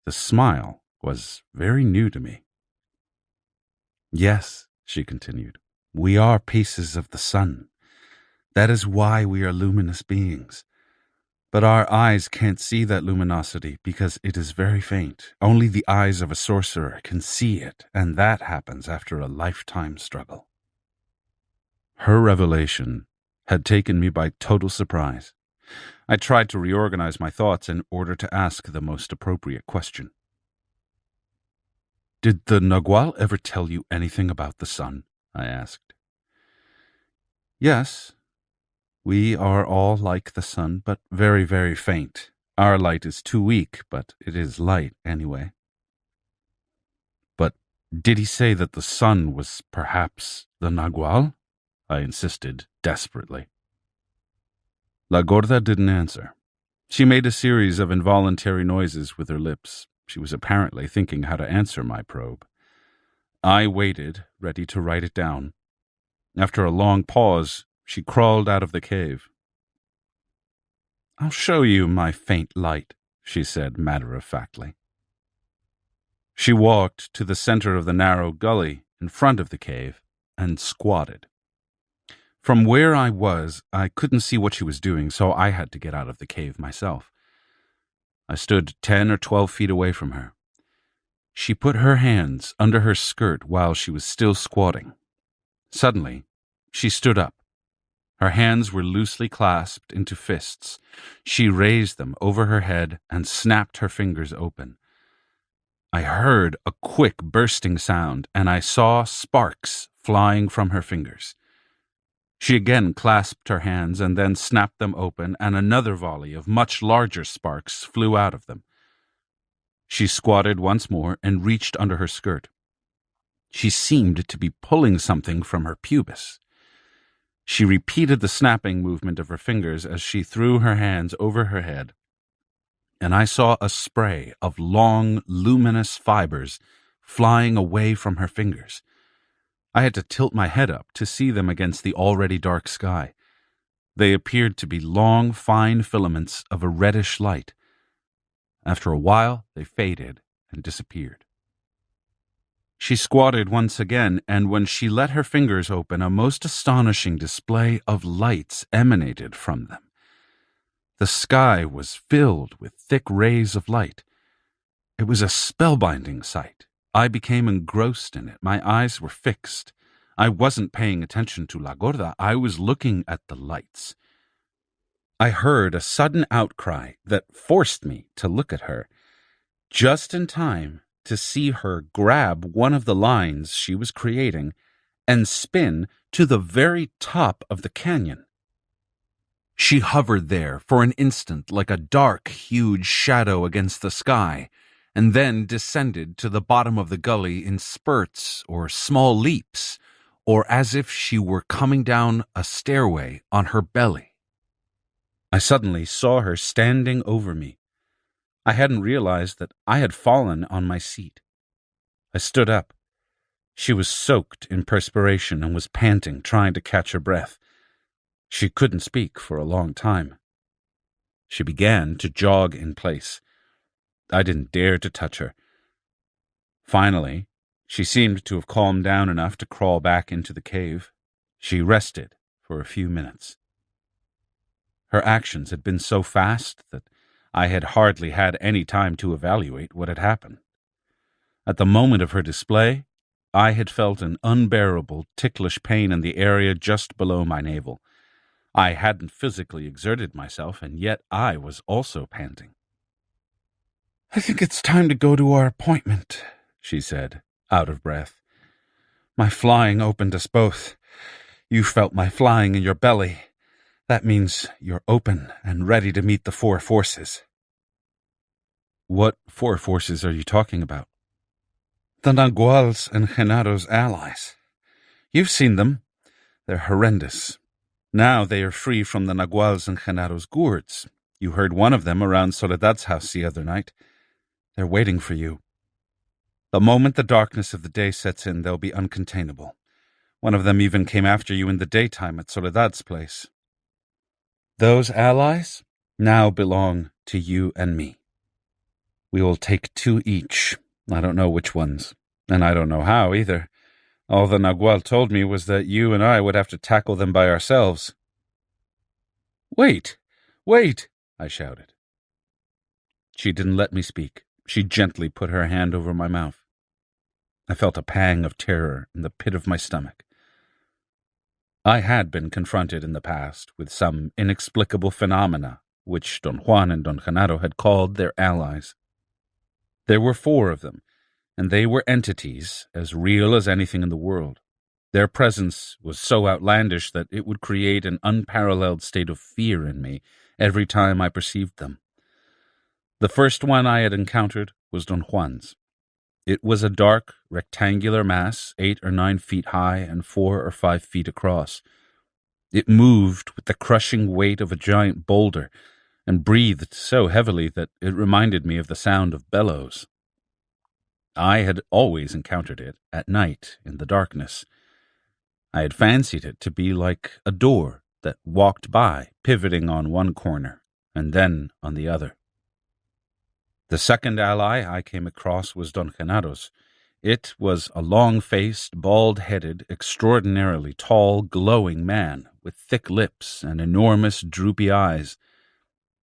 The smile was very new to me. Yes, she continued, we are pieces of the sun. That is why we are luminous beings. But our eyes can't see that luminosity because it is very faint. Only the eyes of a sorcerer can see it, and that happens after a lifetime struggle. Her revelation had taken me by total surprise. I tried to reorganize my thoughts in order to ask the most appropriate question. Did the Nagual ever tell you anything about the sun? I asked. Yes. We are all like the sun, but very, very faint. Our light is too weak, but it is light anyway. But did he say that the sun was perhaps the Nagual? I insisted desperately. La Gorda didn't answer. She made a series of involuntary noises with her lips. She was apparently thinking how to answer my probe. I waited, ready to write it down. After a long pause, she crawled out of the cave. I'll show you my faint light, she said matter-of-factly. She walked to the center of the narrow gully in front of the cave and squatted. From where I was, I couldn't see what she was doing, so I had to get out of the cave myself. I stood 10 or 12 feet away from her. She put her hands under her skirt while she was still squatting. Suddenly, she stood up. Her hands were loosely clasped into fists. She raised them over her head and snapped her fingers open. I heard a quick bursting sound, and I saw sparks flying from her fingers. She again clasped her hands and then snapped them open, and another volley of much larger sparks flew out of them. She squatted once more and reached under her skirt. She seemed to be pulling something from her pubis. She repeated the snapping movement of her fingers as she threw her hands over her head, and I saw a spray of long, luminous fibers flying away from her fingers. I had to tilt my head up to see them against the already dark sky. They appeared to be long, fine filaments of a reddish light. After a while, they faded and disappeared. She squatted once again, and when she let her fingers open, a most astonishing display of lights emanated from them. The sky was filled with thick rays of light. It was a spellbinding sight. I became engrossed in it. My eyes were fixed. I wasn't paying attention to La Gorda. I was looking at the lights. I heard a sudden outcry that forced me to look at her, just in time to see her grab one of the lines she was creating and spin to the very top of the canyon. She hovered there for an instant like a dark, huge shadow against the sky, and then descended to the bottom of the gully in spurts or small leaps, or as if she were coming down a stairway on her belly. I suddenly saw her standing over me. I hadn't realized that I had fallen on my seat. I stood up. She was soaked in perspiration and was panting, trying to catch her breath. She couldn't speak for a long time. She began to jog in place. I didn't dare to touch her. Finally, she seemed to have calmed down enough to crawl back into the cave. She rested for a few minutes. Her actions had been so fast that I had hardly had any time to evaluate what had happened. At the moment of her display, I had felt an unbearable, ticklish pain in the area just below my navel. I hadn't physically exerted myself, and yet I was also panting. I think it's time to go to our appointment, she said, out of breath. My flying opened us both. You felt my flying in your belly. That means you're open and ready to meet the four forces. What four forces are you talking about? The Naguals and Genaro's allies. You've seen them. They're horrendous. Now they are free from the Naguals and Genaro's gourds. You heard one of them around Soledad's house the other night. They're waiting for you. The moment the darkness of the day sets in, they'll be uncontainable. One of them even came after you in the daytime at Soledad's place. Those allies now belong to you and me. We will take 2 each. I don't know which ones, and I don't know how either. All the Nagual told me was that you and I would have to tackle them by ourselves. Wait! Wait! I shouted. She didn't let me speak. She gently put her hand over my mouth. I felt a pang of terror in the pit of my stomach. I had been confronted in the past with some inexplicable phenomena which Don Juan and Don Genaro had called their allies. There were 4 of them, and they were entities as real as anything in the world. Their presence was so outlandish that it would create an unparalleled state of fear in me every time I perceived them. The first one I had encountered was Don Juan's. It was a dark, rectangular mass, 8 or 9 feet high and 4 or 5 feet across. It moved with the crushing weight of a giant boulder and breathed so heavily that it reminded me of the sound of bellows. I had always encountered it at night in the darkness. I had fancied it to be like a door that walked by, pivoting on one corner and then on the other. The second ally I came across was Don Genaro's. It was a long-faced, bald-headed, extraordinarily tall, glowing man with thick lips and enormous, droopy eyes.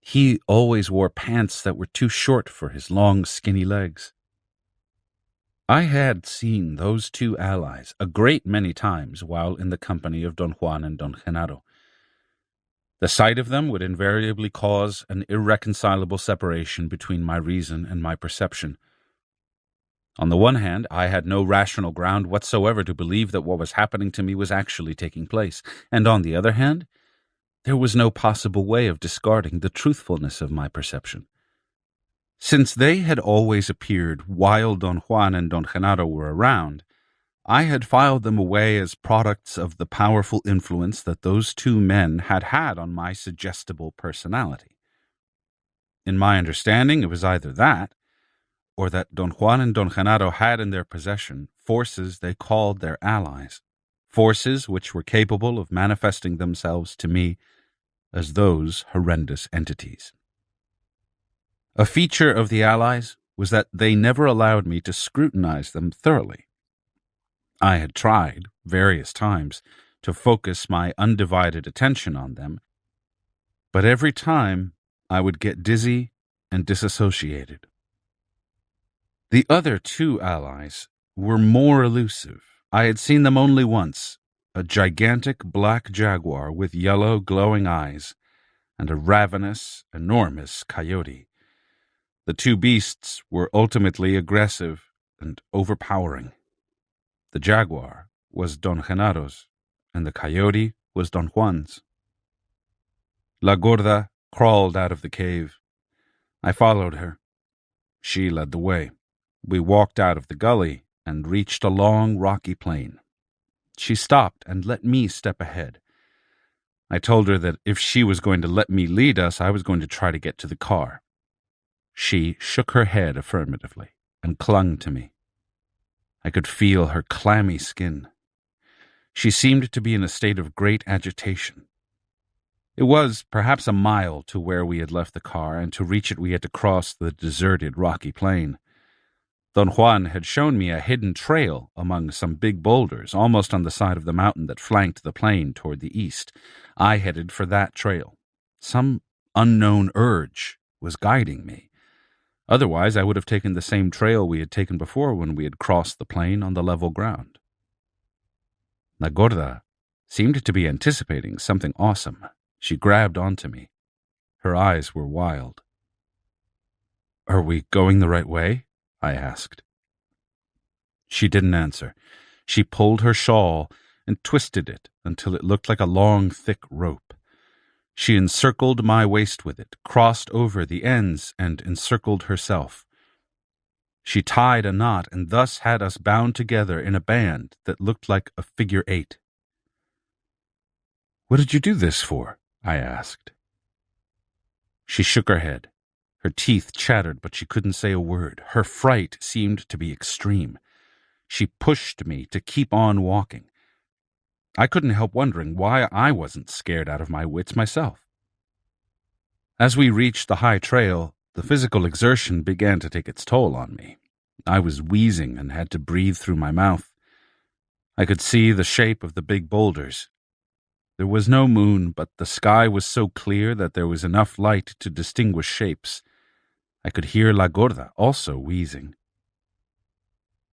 He always wore pants that were too short for his long, skinny legs. I had seen those 2 allies a great many times while in the company of Don Juan and Don Genaro. The sight of them would invariably cause an irreconcilable separation between my reason and my perception. On the one hand, I had no rational ground whatsoever to believe that what was happening to me was actually taking place, and on the other hand, there was no possible way of discarding the truthfulness of my perception. Since they had always appeared while Don Juan and Don Genaro were around, I had filed them away as products of the powerful influence that those 2 men had had on my suggestible personality. In my understanding, it was either that, or that Don Juan and Don Genaro had in their possession forces they called their allies, forces which were capable of manifesting themselves to me as those horrendous entities. A feature of the allies was that they never allowed me to scrutinize them thoroughly. I had tried, various times, to focus my undivided attention on them, but every time I would get dizzy and disassociated. The other 2 allies were more elusive. I had seen them only once, a gigantic black jaguar with yellow, glowing eyes, and a ravenous, enormous coyote. The 2 beasts were ultimately aggressive and overpowering. The jaguar was Don Genaro's, and the coyote was Don Juan's. La Gorda crawled out of the cave. I followed her. She led the way. We walked out of the gully and reached a long, rocky plain. She stopped and let me step ahead. I told her that if she was going to let me lead us, I was going to try to get to the car. She shook her head affirmatively and clung to me. I could feel her clammy skin. She seemed to be in a state of great agitation. It was perhaps a mile to where we had left the car, and to reach it we had to cross the deserted rocky plain. Don Juan had shown me a hidden trail among some big boulders, almost on the side of the mountain that flanked the plain toward the east. I headed for that trail. Some unknown urge was guiding me. Otherwise, I would have taken the same trail we had taken before when we had crossed the plain on the level ground. La Gorda seemed to be anticipating something awesome. She grabbed onto me. Her eyes were wild. "Are we going the right way?" I asked. She didn't answer. She pulled her shawl and twisted it until it looked like a long, thick rope. She encircled my waist with it, crossed over the ends, and encircled herself. She tied a knot and thus had us bound together in a band that looked like a figure 8. "What did you do this for?" I asked. She shook her head. Her teeth chattered, but she couldn't say a word. Her fright seemed to be extreme. She pushed me to keep on walking. I couldn't help wondering why I wasn't scared out of my wits myself. As we reached the high trail, The physical exertion began to take its toll on me. I was wheezing and had to breathe through my mouth. I could see the shape of the big boulders. There was no moon, but the sky was so clear that there was enough light to distinguish shapes. I could hear La Gorda also wheezing.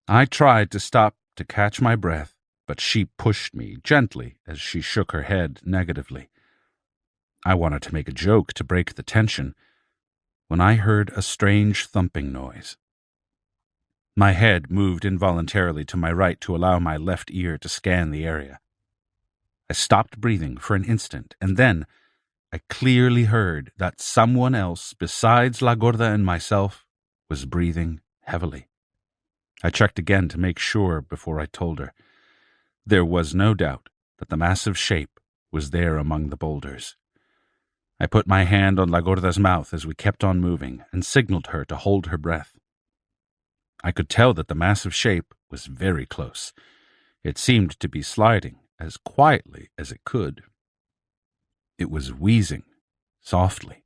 I tried to stop to catch my breath, but she pushed me gently as she shook her head negatively. I wanted to make a joke to break the tension when I heard a strange thumping noise. My head moved involuntarily to my right to allow my left ear to scan the area. I stopped breathing for an instant, and then I clearly heard that someone else besides La Gorda and myself was breathing heavily. I checked again to make sure before I told her. There was no doubt that the massive shape was there among the boulders. I put my hand on La Gorda's mouth as we kept on moving and signaled her to hold her breath. I could tell that the massive shape was very close. It seemed to be sliding as quietly as it could. It was wheezing softly.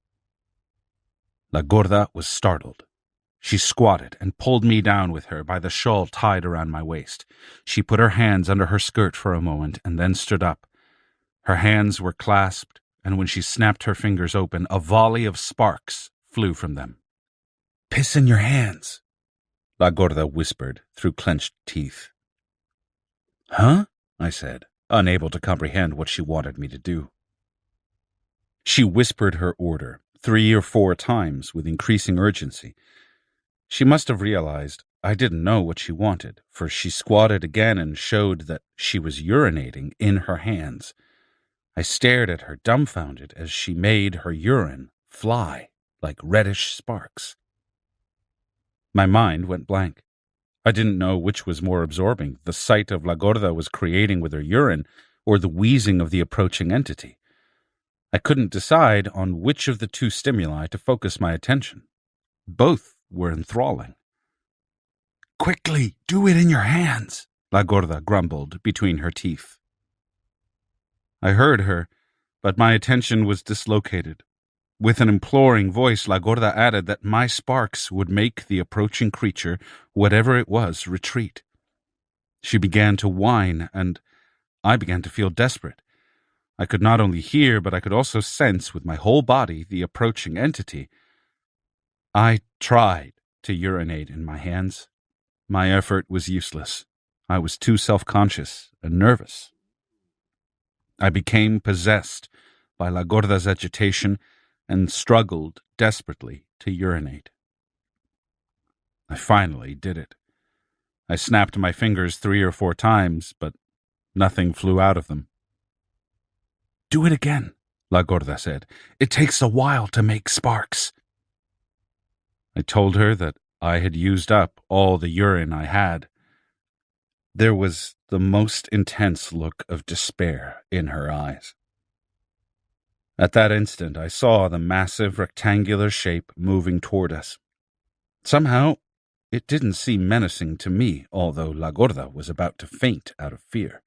La Gorda was startled. She squatted and pulled me down with her by the shawl tied around my waist. She put her hands under her skirt for a moment and then stood up. Her hands were clasped, and when she snapped her fingers open, a volley of sparks flew from them. "Piss in your hands," La Gorda whispered through clenched teeth. "Huh?" I said, unable to comprehend what she wanted me to do. She whispered her order 3 or 4 times with increasing urgency. She must have realized I didn't know what she wanted, for she squatted again and showed that she was urinating in her hands. I stared at her dumbfounded as she made her urine fly like reddish sparks. My mind went blank. I didn't know which was more absorbing, the sight of La Gorda was creating with her urine or the wheezing of the approaching entity. I couldn't decide on which of the two stimuli to focus my attention. Both were enthralling. "Quickly, do it in your hands," La Gorda grumbled between her teeth. I heard her, but my attention was dislocated. With an imploring voice, La Gorda added that my sparks would make the approaching creature, whatever it was, retreat. She began to whine, and I began to feel desperate. I could not only hear, but I could also sense with my whole body the approaching entity. I tried to urinate in my hands. My effort was useless. I was too self-conscious and nervous. I became possessed by La Gorda's agitation and struggled desperately to urinate. I finally did it. I snapped my fingers 3 or 4 times, but nothing flew out of them. "Do it again," La Gorda said. "It takes a while to make sparks." I told her that I had used up all the urine I had. There was the most intense look of despair in her eyes. At that instant, I saw the massive rectangular shape moving toward us. Somehow, it didn't seem menacing to me, although La Gorda was about to faint out of fear.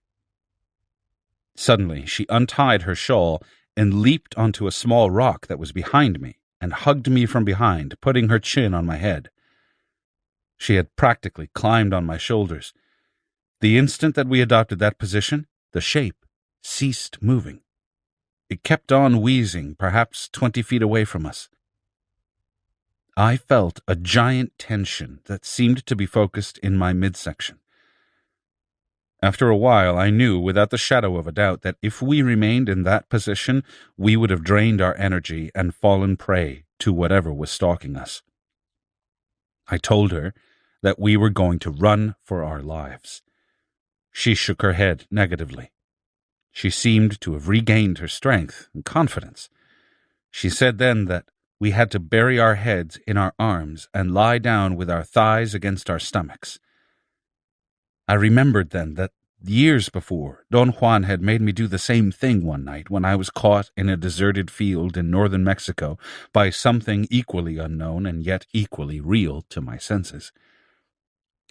Suddenly, she untied her shawl and leaped onto a small rock that was behind me and hugged me from behind, putting her chin on my head. She had practically climbed on my shoulders. The instant that we adopted that position, the shape ceased moving. It kept on wheezing, perhaps 20 feet away from us. I felt a giant tension that seemed to be focused in my midsection. After a while, I knew without the shadow of a doubt that if we remained in that position, we would have drained our energy and fallen prey to whatever was stalking us. I told her that we were going to run for our lives. She shook her head negatively. She seemed to have regained her strength and confidence. She said then that we had to bury our heads in our arms and lie down with our thighs against our stomachs. I remembered then that years before, Don Juan had made me do the same thing one night when I was caught in a deserted field in northern Mexico by something equally unknown and yet equally real to my senses.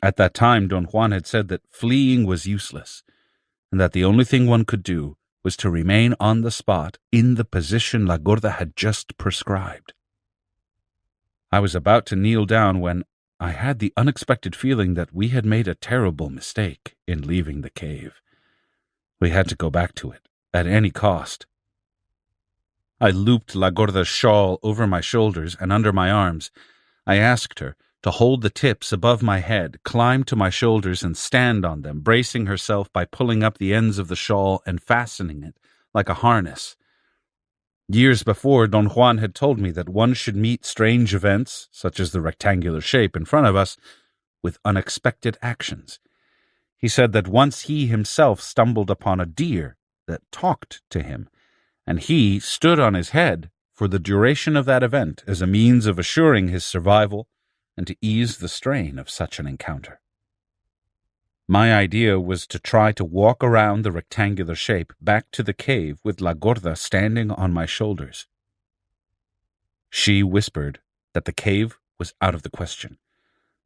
At that time, Don Juan had said that fleeing was useless, and that the only thing one could do was to remain on the spot in the position La Gorda had just prescribed. I was about to kneel down when I had the unexpected feeling that we had made a terrible mistake in leaving the cave. We had to go back to it, at any cost. I looped La Gorda's shawl over my shoulders and under my arms. I asked her to hold the tips above my head, climb to my shoulders, and stand on them, bracing herself by pulling up the ends of the shawl and fastening it like a harness. Years before, Don Juan had told me that one should meet strange events, such as the rectangular shape in front of us, with unexpected actions. He said that once he himself stumbled upon a deer that talked to him, and he stood on his head for the duration of that event as a means of assuring his survival and to ease the strain of such an encounter. My idea was to try to walk around the rectangular shape back to the cave with La Gorda standing on my shoulders. She whispered that the cave was out of the question.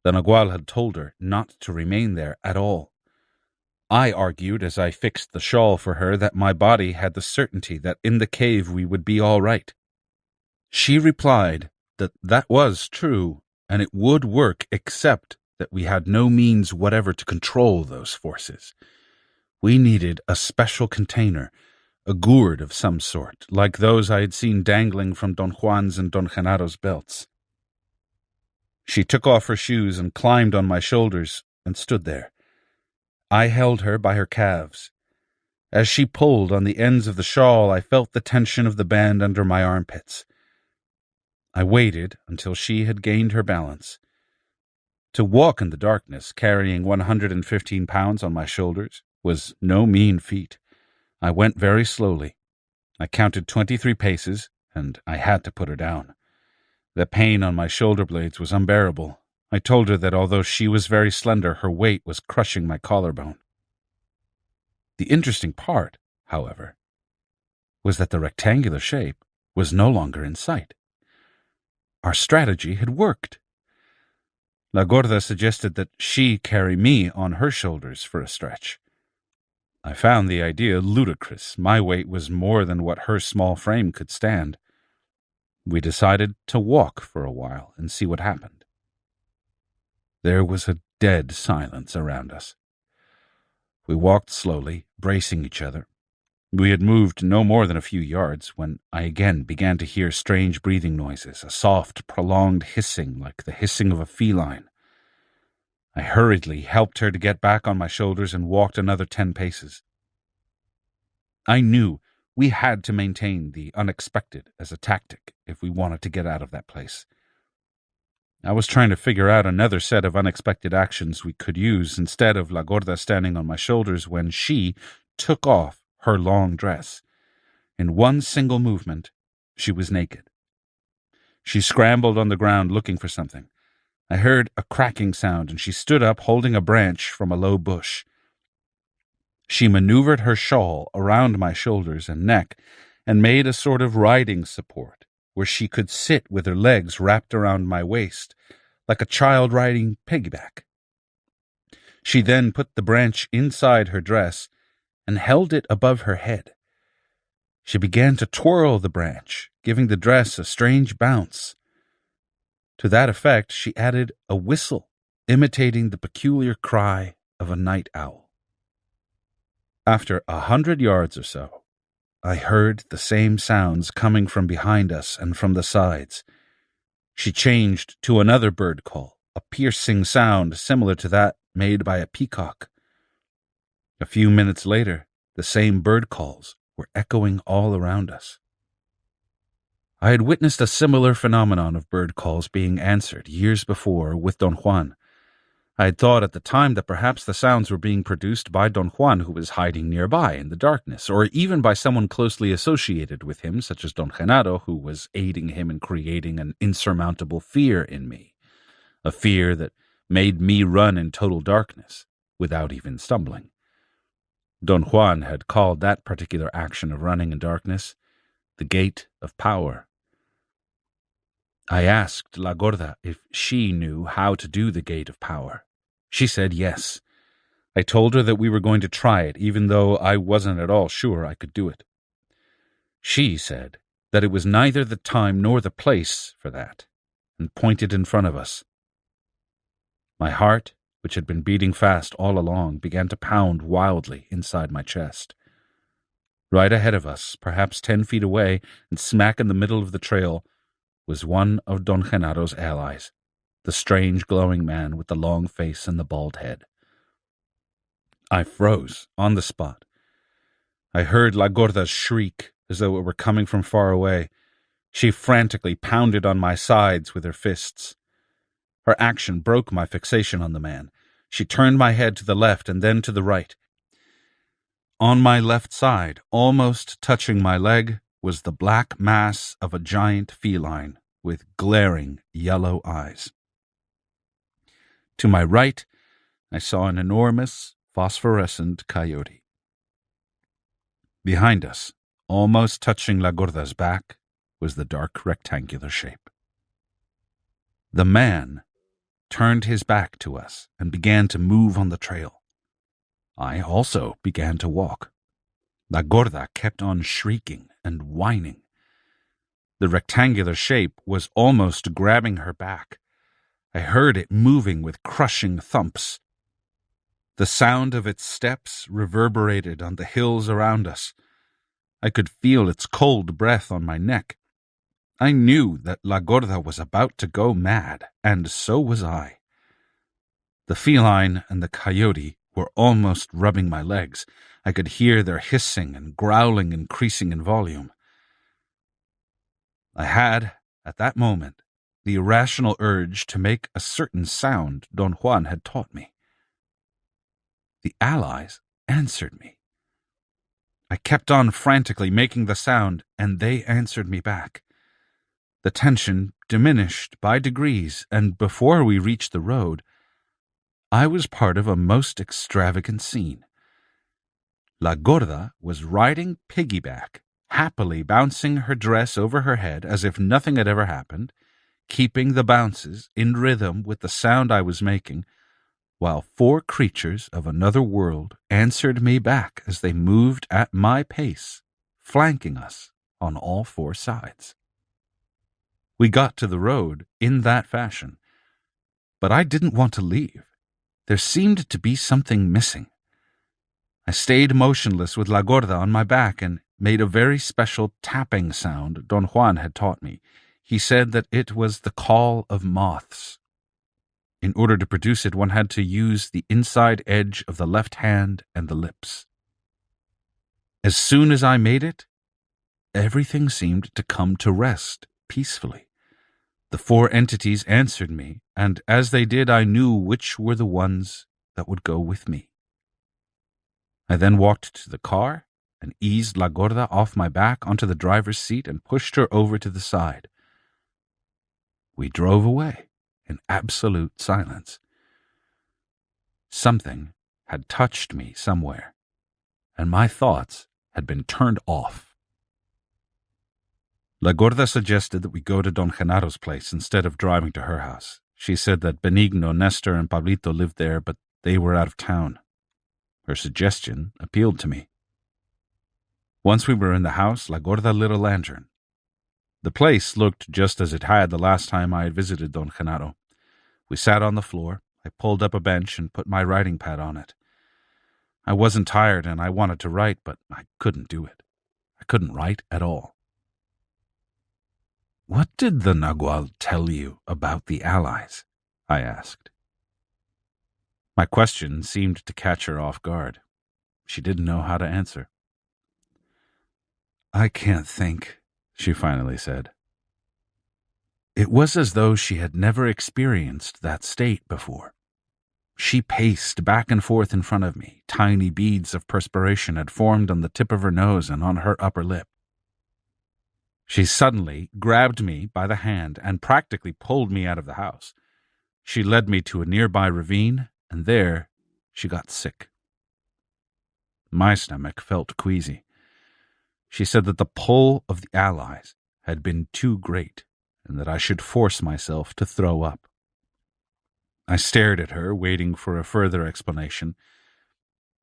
The Nagual had told her not to remain there at all. I argued as I fixed the shawl for her that my body had the certainty that in the cave we would be all right. She replied that that was true and it would work, except that we had no means whatever to control those forces. We needed a special container, a gourd of some sort, like those I had seen dangling from Don Juan's and Don Genaro's belts. She took off her shoes and climbed on my shoulders and stood there. I held her by her calves. As she pulled on the ends of the shawl, I felt the tension of the band under my armpits. I waited until she had gained her balance. To walk in the darkness, carrying 115 pounds on my shoulders, was no mean feat. I went very slowly. I counted 23 paces, and I had to put her down. The pain on my shoulder blades was unbearable. I told her that although she was very slender, her weight was crushing my collarbone. The interesting part, however, was that the rectangular shape was no longer in sight. Our strategy had worked. La Gorda suggested that she carry me on her shoulders for a stretch. I found the idea ludicrous. My weight was more than what her small frame could stand. We decided to walk for a while and see what happened. There was a dead silence around us. We walked slowly, bracing each other. We had moved no more than a few yards when I again began to hear strange breathing noises, a soft, prolonged hissing like the hissing of a feline. I hurriedly helped her to get back on my shoulders and walked another 10 paces. I knew we had to maintain the unexpected as a tactic if we wanted to get out of that place. I was trying to figure out another set of unexpected actions we could use instead of La Gorda standing on my shoulders when she took off her long dress. In one single movement, she was naked. She scrambled on the ground looking for something. I heard a cracking sound, and she stood up holding a branch from a low bush. She maneuvered her shawl around my shoulders and neck and made a sort of riding support where she could sit with her legs wrapped around my waist, like a child riding piggyback. She then put the branch inside her dress and held it above her head. She began to twirl the branch, giving the dress a strange bounce. To that effect, she added a whistle, imitating the peculiar cry of a night owl. After 100 yards or so, I heard the same sounds coming from behind us and from the sides. She changed to another bird call, a piercing sound similar to that made by a peacock. A few minutes later, the same bird calls were echoing all around us. I had witnessed a similar phenomenon of bird calls being answered years before with Don Juan. I had thought at the time that perhaps the sounds were being produced by Don Juan, who was hiding nearby in the darkness, or even by someone closely associated with him, such as Don Genaro, who was aiding him in creating an insurmountable fear in me, a fear that made me run in total darkness without even stumbling. Don Juan had called that particular action of running in darkness the gate of power. I asked La Gorda if she knew how to do the gate of power. She said yes. I told her that we were going to try it, even though I wasn't at all sure I could do it. She said that it was neither the time nor the place for that, and pointed in front of us. My heart, which had been beating fast all along, began to pound wildly inside my chest. Right ahead of us, perhaps 10 feet away, and smack in the middle of the trail, was one of Don Genado's allies, the strange glowing man with the long face and the bald head. I froze on the spot. I heard La Gorda's shriek as though it were coming from far away. She frantically pounded on my sides with her fists. Her action broke my fixation on the man. She turned my head to the left and then to the right. On my left side, almost touching my leg, was the black mass of a giant feline with glaring yellow eyes. To my right, I saw an enormous, phosphorescent coyote. Behind us, almost touching La Gorda's back, was the dark rectangular shape. The man turned his back to us and began to move on the trail. I also began to walk. La Gorda kept on shrieking and whining. The rectangular shape was almost grabbing her back. I heard it moving with crushing thumps. The sound of its steps reverberated on the hills around us. I could feel its cold breath on my neck. I knew that La Gorda was about to go mad, and so was I. The feline and the coyote were almost rubbing my legs. I could hear their hissing and growling increasing in volume. I had, at that moment, the irrational urge to make a certain sound Don Juan had taught me. The allies answered me. I kept on frantically making the sound, and they answered me back. The tension diminished by degrees, and before we reached the road, I was part of a most extravagant scene. La Gorda was riding piggyback, happily bouncing her dress over her head as if nothing had ever happened, keeping the bounces in rhythm with the sound I was making, while 4 creatures of another world answered me back as they moved at my pace, flanking us on all 4 sides. We got to the road in that fashion, but I didn't want to leave. There seemed to be something missing. I stayed motionless with La Gorda on my back and made a very special tapping sound Don Juan had taught me. He said that it was the call of moths. In order to produce it, one had to use the inside edge of the left hand and the lips. As soon as I made it, everything seemed to come to rest peacefully. The 4 entities answered me, and as they did, I knew which were the ones that would go with me. I then walked to the car and eased La Gorda off my back onto the driver's seat and pushed her over to the side. We drove away in absolute silence. Something had touched me somewhere, and my thoughts had been turned off. La Gorda suggested that we go to Don Genado's place instead of driving to her house. She said that Benigno, Nestor, and Pablito lived there, but they were out of town. Her suggestion appealed to me. Once we were in the house, La Gorda lit a lantern. The place looked just as it had the last time I had visited Don Genado. We sat on the floor. I pulled up a bench and put my writing pad on it. I wasn't tired and I wanted to write, but I couldn't do it. I couldn't write at all. "What did the Nagual tell you about the allies?" I asked. My question seemed to catch her off guard. She didn't know how to answer. "I can't think," she finally said. It was as though she had never experienced that state before. She paced back and forth in front of me. Tiny beads of perspiration had formed on the tip of her nose and on her upper lip. She suddenly grabbed me by the hand and practically pulled me out of the house. She led me to a nearby ravine, and there she got sick. My stomach felt queasy. She said that the pull of the allies had been too great, and that I should force myself to throw up. I stared at her, waiting for a further explanation.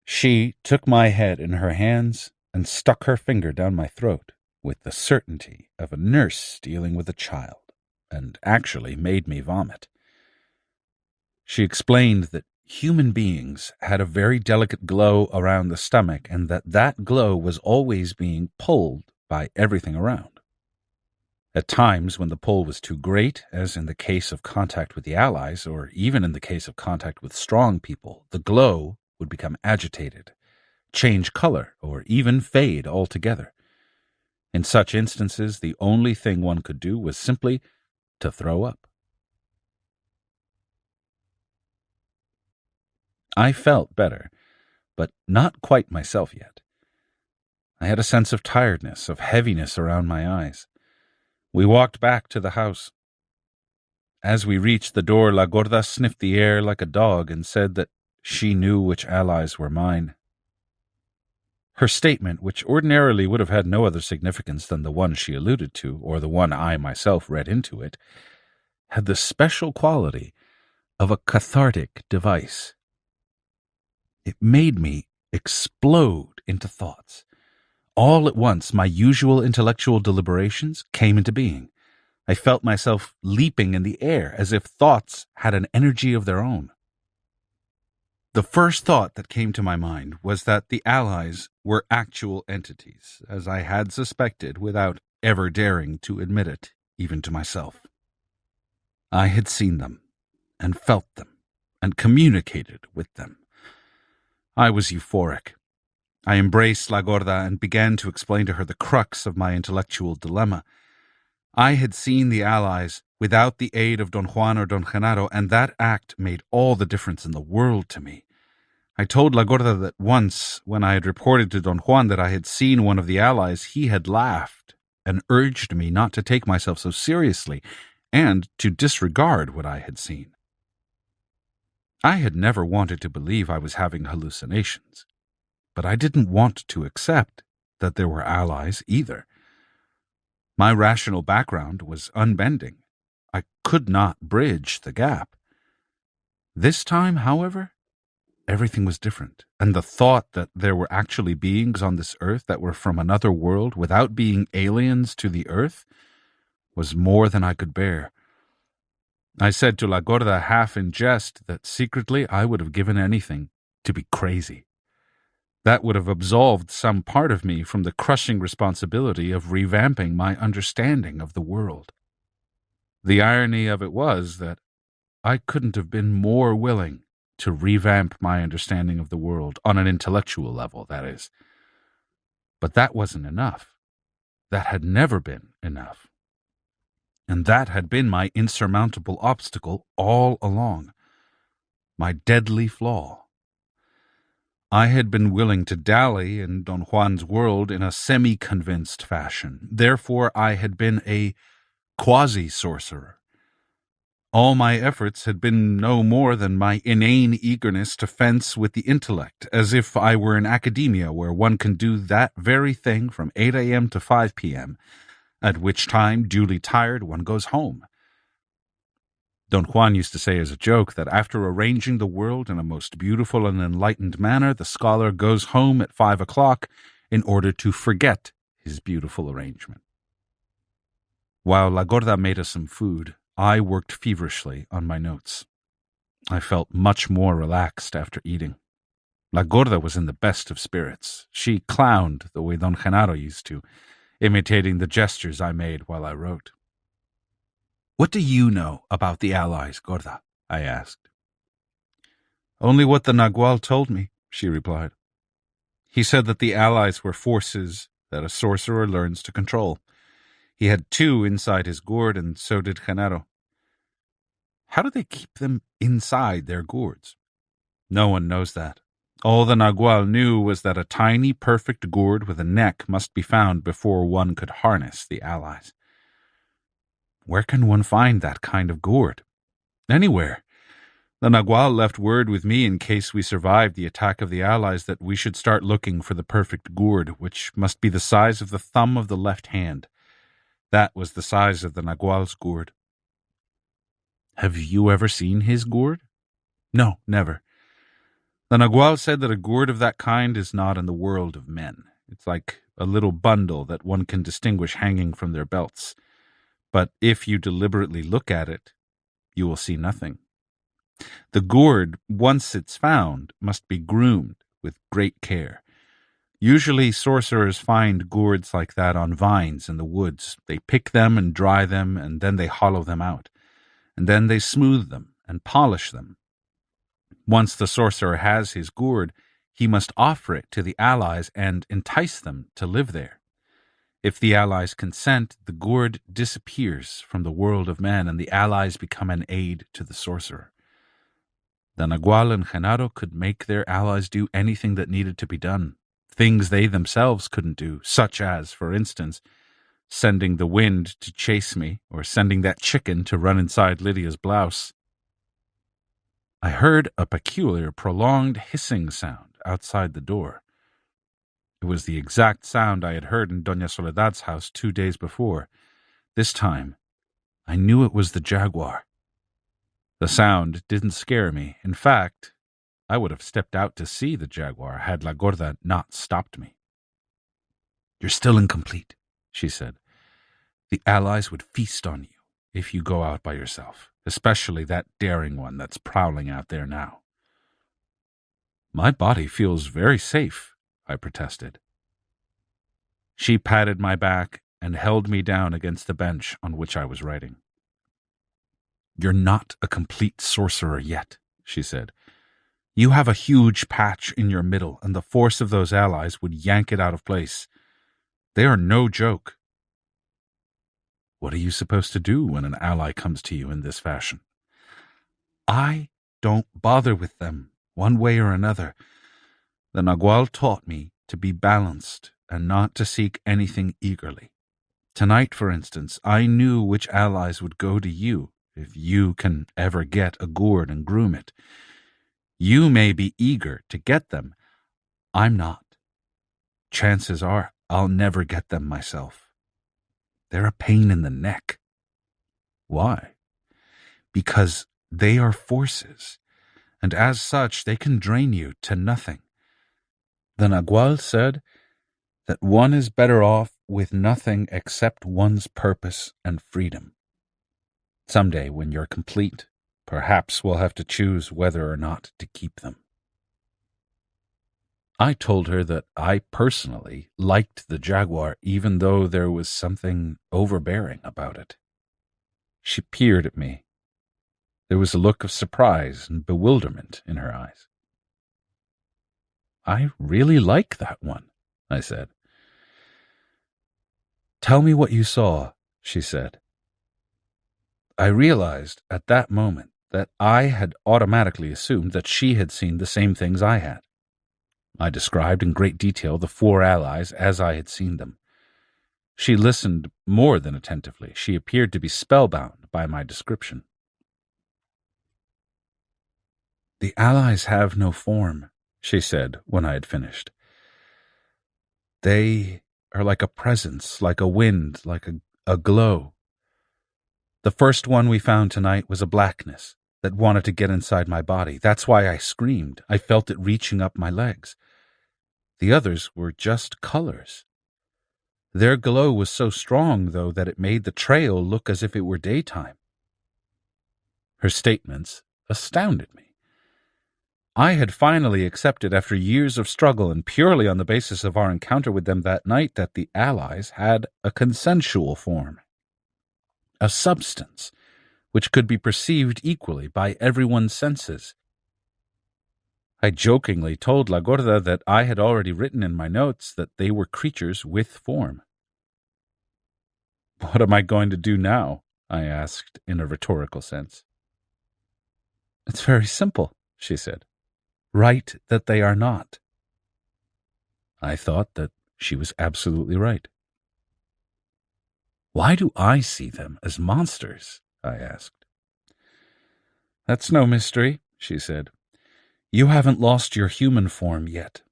She took my head in her hands and stuck her finger down my throat with the certainty of a nurse dealing with a child. and actually made me vomit. She explained that human beings had a very delicate glow around the stomach and that glow was always being pulled by everything around. At times, when the pull was too great, as in the case of contact with the Allies, or even in the case of contact with strong people, the glow would become agitated, change color, or even fade altogether. In such instances, the only thing one could do was simply to throw up. I felt better, but not quite myself yet. I had a sense of tiredness, of heaviness around my eyes. We walked back to the house. As we reached the door, La Gorda sniffed the air like a dog and said that she knew which allies were mine. Her statement, which ordinarily would have had no other significance than the one she alluded to, or the one I myself read into it, had the special quality of a cathartic device. It made me explode into thoughts. All at once, my usual intellectual deliberations came into being. I felt myself leaping in the air, as if thoughts had an energy of their own. The first thought that came to my mind was that the Allies were actual entities, as I had suspected without ever daring to admit it, even to myself. I had seen them, and felt them, and communicated with them. I was euphoric. I embraced La Gorda and began to explain to her the crux of my intellectual dilemma. I had seen the Allies without the aid of Don Juan or Don Genaro, and that act made all the difference in the world to me. I told La Gorda that once, when I had reported to Don Juan that I had seen one of the Allies, he had laughed and urged me not to take myself so seriously and to disregard what I had seen. I had never wanted to believe I was having hallucinations, but I didn't want to accept that there were allies either. My rational background was unbending. I could not bridge the gap. This time, however, everything was different, and the thought that there were actually beings on this earth that were from another world without being aliens to the earth was more than I could bear. I said to La Gorda, half in jest, that secretly I would have given anything to be crazy. That would have absolved some part of me from the crushing responsibility of revamping my understanding of the world. The irony of it was that I couldn't have been more willing to revamp my understanding of the world, on an intellectual level, that is. But that wasn't enough. That had never been enough. And that had been my insurmountable obstacle all along. My deadly flaw. I had been willing to dally in Don Juan's world in a semi-convinced fashion. Therefore, I had been a quasi-sorcerer. All my efforts had been no more than my inane eagerness to fence with the intellect, as if I were in academia where one can do that very thing from 8 a.m. to 5 p.m., at which time, duly tired, one goes home. Don Juan used to say as a joke that after arranging the world in a most beautiful and enlightened manner, the scholar goes home at 5 o'clock in order to forget his beautiful arrangement. While La Gorda made us some food, I worked feverishly on my notes. I felt much more relaxed after eating. La Gorda was in the best of spirits. She clowned the way Don Genaro used to, imitating the gestures I made while I wrote. "What do you know about the Allies, Gorda?" I asked. "Only what the Nagual told me," she replied. "He said that the Allies were forces that a sorcerer learns to control. He had 2 inside his gourd, and so did Genaro." "How do they keep them inside their gourds?" "No one knows that. All the Nagual knew was that a tiny, perfect gourd with a neck must be found before one could harness the Allies." "Where can one find that kind of gourd?" "Anywhere. The Nagual left word with me in case we survived the attack of the Allies that we should start looking for the perfect gourd, which must be the size of the thumb of the left hand. That was the size of the Nagual's gourd." "Have you ever seen his gourd?" "No, never. The Nagual said that a gourd of that kind is not in the world of men. It's like a little bundle that one can distinguish hanging from their belts. But if you deliberately look at it, you will see nothing. The gourd, once it's found, must be groomed with great care. Usually sorcerers find gourds like that on vines in the woods. They pick them and dry them, and then they hollow them out. And then they smooth them and polish them. Once the sorcerer has his gourd, he must offer it to the allies and entice them to live there. If the allies consent, the gourd disappears from the world of men, and the allies become an aid to the sorcerer. The Nagual and Genaro could make their allies do anything that needed to be done, things they themselves couldn't do, such as, for instance, sending the wind to chase me or sending that chicken to run inside Lydia's blouse. I heard a peculiar, prolonged hissing sound outside the door. It was the exact sound I had heard in Doña Soledad's house 2 days before. This time, I knew it was the jaguar. The sound didn't scare me. In fact, I would have stepped out to see the jaguar had La Gorda not stopped me. "You're still incomplete," she said. "The allies would feast on you if you go out by yourself, especially that daring one that's prowling out there now." "My body feels very safe," I protested. She patted my back and held me down against the bench on which I was writing. "You're not a complete sorcerer yet," she said. "You have a huge patch in your middle, and the force of those allies would yank it out of place. They are no joke." "What are you supposed to do when an ally comes to you in this fashion?" "I don't bother with them, one way or another. The Nagual taught me to be balanced and not to seek anything eagerly. Tonight, for instance, I knew which allies would go to you, if you can ever get a gourd and groom it. You may be eager to get them. I'm not. Chances are I'll never get them myself. They're a pain in the neck." "Why?" "Because they are forces, and as such they can drain you to nothing. The Nagual said that one is better off with nothing except one's purpose and freedom. Someday, when you're complete, perhaps we'll have to choose whether or not to keep them." I told her that I personally liked the jaguar, even though there was something overbearing about it. She peered at me. There was a look of surprise and bewilderment in her eyes. "I really like that one," I said. "Tell me what you saw," she said. I realized at that moment that I had automatically assumed that she had seen the same things I had. I described in great detail the 4 allies as I had seen them. She listened more than attentively. She appeared to be spellbound by my description. "The allies have no form," she said when I had finished. "They are like a presence, like a wind, like a glow. The first one we found tonight was a blackness that wanted to get inside my body. That's why I screamed. I felt it reaching up my legs. The others were just colors. Their glow was so strong, though, that it made the trail look as if it were daytime." Her statements astounded me. I had finally accepted, after years of struggle and purely on the basis of our encounter with them that night, that the allies had a consensual form, a substance which could be perceived equally by everyone's senses. I jokingly told La Gorda that I had already written in my notes that they were creatures with form. "What am I going to do now?" I asked in a rhetorical sense. "It's very simple," she said. "Write that they are not." I thought that she was absolutely right. "Why do I see them as monsters?" I asked. "That's no mystery," she said. "You haven't lost your human form yet.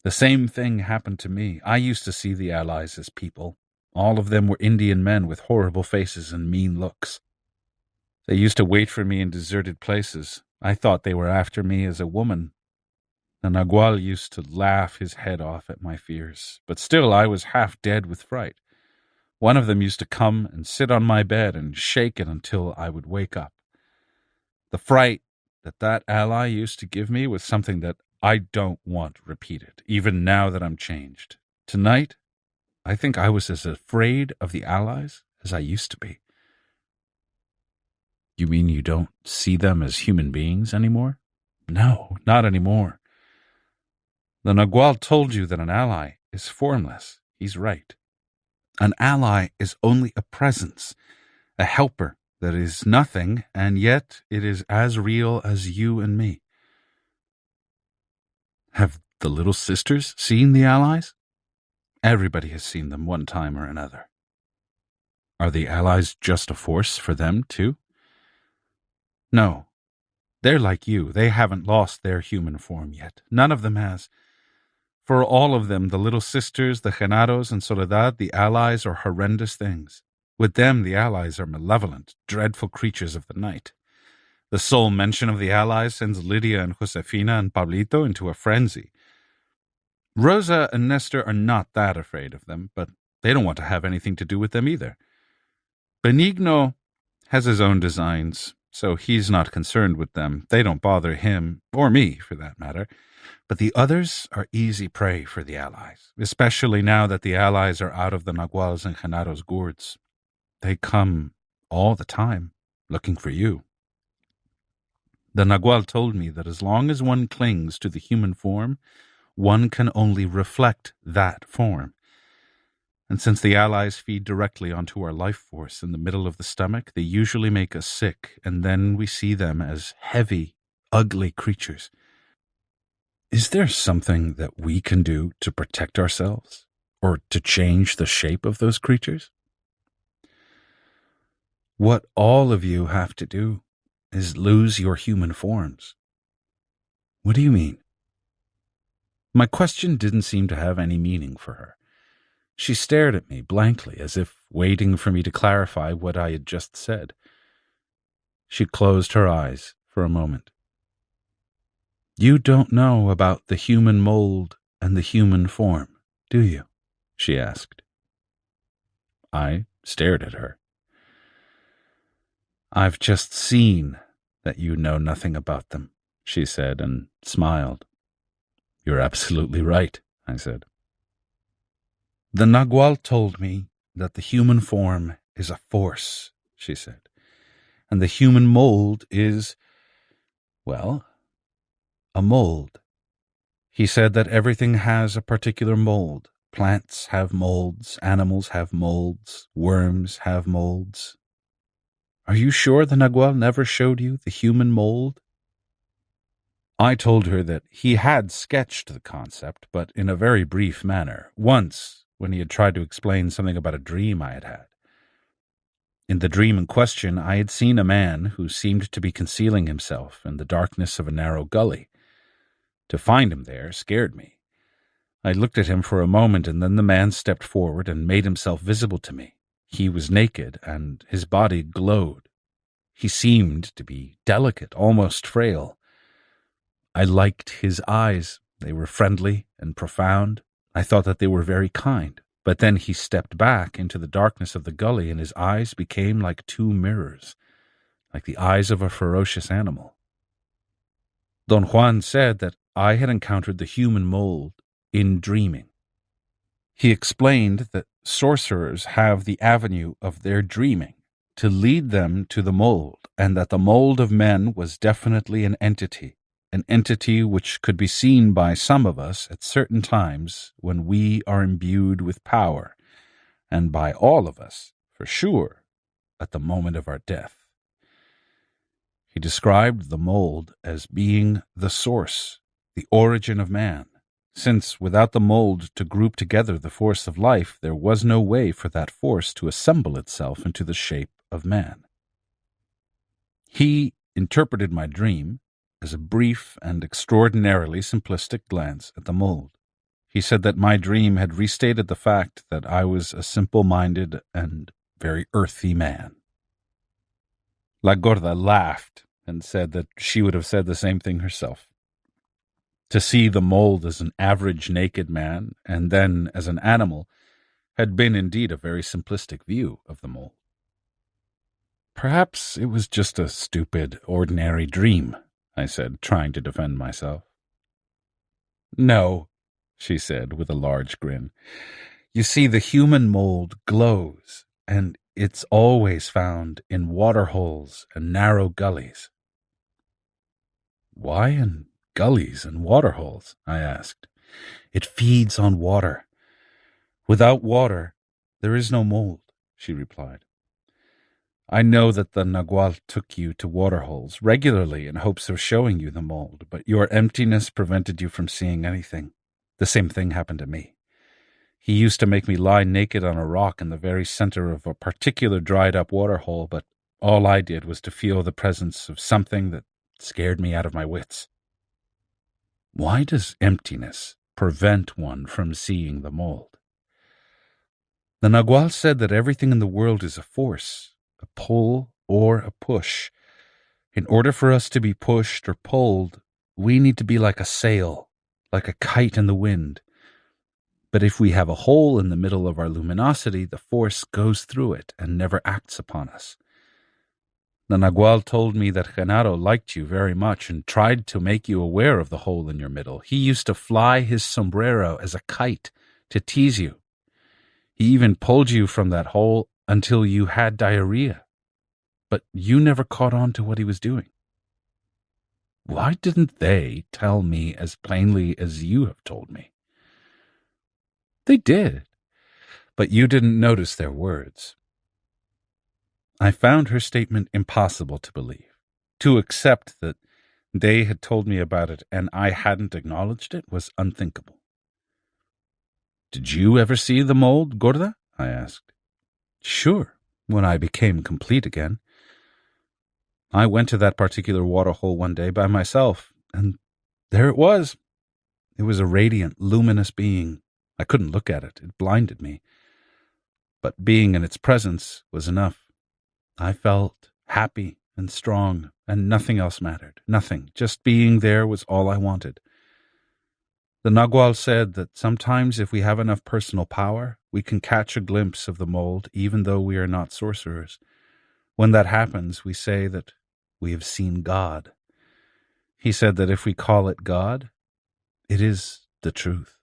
The same thing happened to me. I used to see the allies as people. All of them were Indian men with horrible faces and mean looks. They used to wait for me in deserted places. I thought they were after me as a woman. The Nagual used to laugh his head off at my fears, but still I was half dead with fright. One of them used to come and sit on my bed and shake it until I would wake up. The fright that ally used to give me was something that I don't want repeated, even now that I'm changed. Tonight, I think I was as afraid of the allies as I used to be. You mean you don't see them as human beings anymore? No, not anymore. The Nagual told you that an ally is formless. He's right. An ally is only a presence, a helper that is nothing, and yet it is as real as you and me. Have the little sisters seen the allies? Everybody has seen them one time or another. Are the allies just a force for them, too? No. They're like you. They haven't lost their human form yet. None of them has. For all of them, the little sisters, the Genaros and Soledad, the allies are horrendous things. With them, the allies are malevolent, dreadful creatures of the night. The sole mention of the allies sends Lydia and Josefina and Pablito into a frenzy. Rosa and Nestor are not that afraid of them, but they don't want to have anything to do with them either. Benigno has his own designs, so he's not concerned with them. They don't bother him, or me, for that matter. But the others are easy prey for the allies, especially now that the allies are out of the Naguals and Genaros' gourds. They come all the time, looking for you. The Nagual told me that as long as one clings to the human form, one can only reflect that form. And since the allies feed directly onto our life force in the middle of the stomach, they usually make us sick, and then we see them as heavy, ugly creatures. Is there something that we can do to protect ourselves, or to change the shape of those creatures? What all of you have to do is lose your human forms. What do you mean? My question didn't seem to have any meaning for her. She stared at me blankly, as if waiting for me to clarify what I had just said. She closed her eyes for a moment. You don't know about the human mold and the human form, do you? She asked. I stared at her. I've just seen that you know nothing about them, she said, and smiled. You're absolutely right, I said. The Nagual told me that the human form is a force, she said, and the human mold is, well, a mold. He said that everything has a particular mold. Plants have molds, animals have molds, worms have molds. Are you sure the Nagual never showed you the human mold? I told her that he had sketched the concept, but in a very brief manner, once when he had tried to explain something about a dream I had had. In the dream in question, I had seen a man who seemed to be concealing himself in the darkness of a narrow gully. To find him there scared me. I looked at him for a moment, and then the man stepped forward and made himself visible to me. He was naked, and his body glowed. He seemed to be delicate, almost frail. I liked his eyes. They were friendly and profound. I thought that they were very kind. But then he stepped back into the darkness of the gully, and his eyes became like two mirrors, like the eyes of a ferocious animal. Don Juan said that I had encountered the human mold in dreaming. He explained that sorcerers have the avenue of their dreaming to lead them to the mold, and that the mold of men was definitely an entity which could be seen by some of us at certain times when we are imbued with power, and by all of us, for sure, at the moment of our death. He described the mold as being the source, the origin of man, since without the mold to group together the force of life, there was no way for that force to assemble itself into the shape of man. He interpreted my dream as a brief and extraordinarily simplistic glance at the mold. He said that my dream had restated the fact that I was a simple-minded and very earthy man. La Gorda laughed and said that she would have said the same thing herself. To see the mold as an average naked man, and then as an animal, had been indeed a very simplistic view of the mold. Perhaps it was just a stupid, ordinary dream, I said, trying to defend myself. No, she said with a large grin. You see, the human mold glows, and it's always found in waterholes and narrow gullies. Why in gullies and waterholes? I asked. It feeds on water. Without water, there is no mold, she replied. I know that the Nagual took you to waterholes regularly in hopes of showing you the mold, but your emptiness prevented you from seeing anything. The same thing happened to me. He used to make me lie naked on a rock in the very center of a particular dried-up waterhole, but all I did was to feel the presence of something that scared me out of my wits. Why does emptiness prevent one from seeing the mold? The Nagual said that everything in the world is a force, a pull or a push. In order for us to be pushed or pulled, we need to be like a sail, like a kite in the wind. But if we have a hole in the middle of our luminosity, the force goes through it and never acts upon us. The Nagual told me that Genaro liked you very much and tried to make you aware of the hole in your middle. He used to fly his sombrero as a kite to tease you. He even pulled you from that hole until you had diarrhea. But you never caught on to what he was doing. Why didn't they tell me as plainly as you have told me? They did, but you didn't notice their words. I found her statement impossible to believe. To accept that they had told me about it and I hadn't acknowledged it was unthinkable. Did you ever see the mold, Gorda? I asked. Sure, when I became complete again. I went to that particular waterhole one day by myself, and there it was. It was a radiant, luminous being. I couldn't look at it. It blinded me. But being in its presence was enough. I felt happy and strong, and nothing else mattered. Nothing. Just being there was all I wanted. The Nagual said that sometimes if we have enough personal power, we can catch a glimpse of the mold, even though we are not sorcerers. When that happens, we say that we have seen God. He said that if we call it God, it is the truth.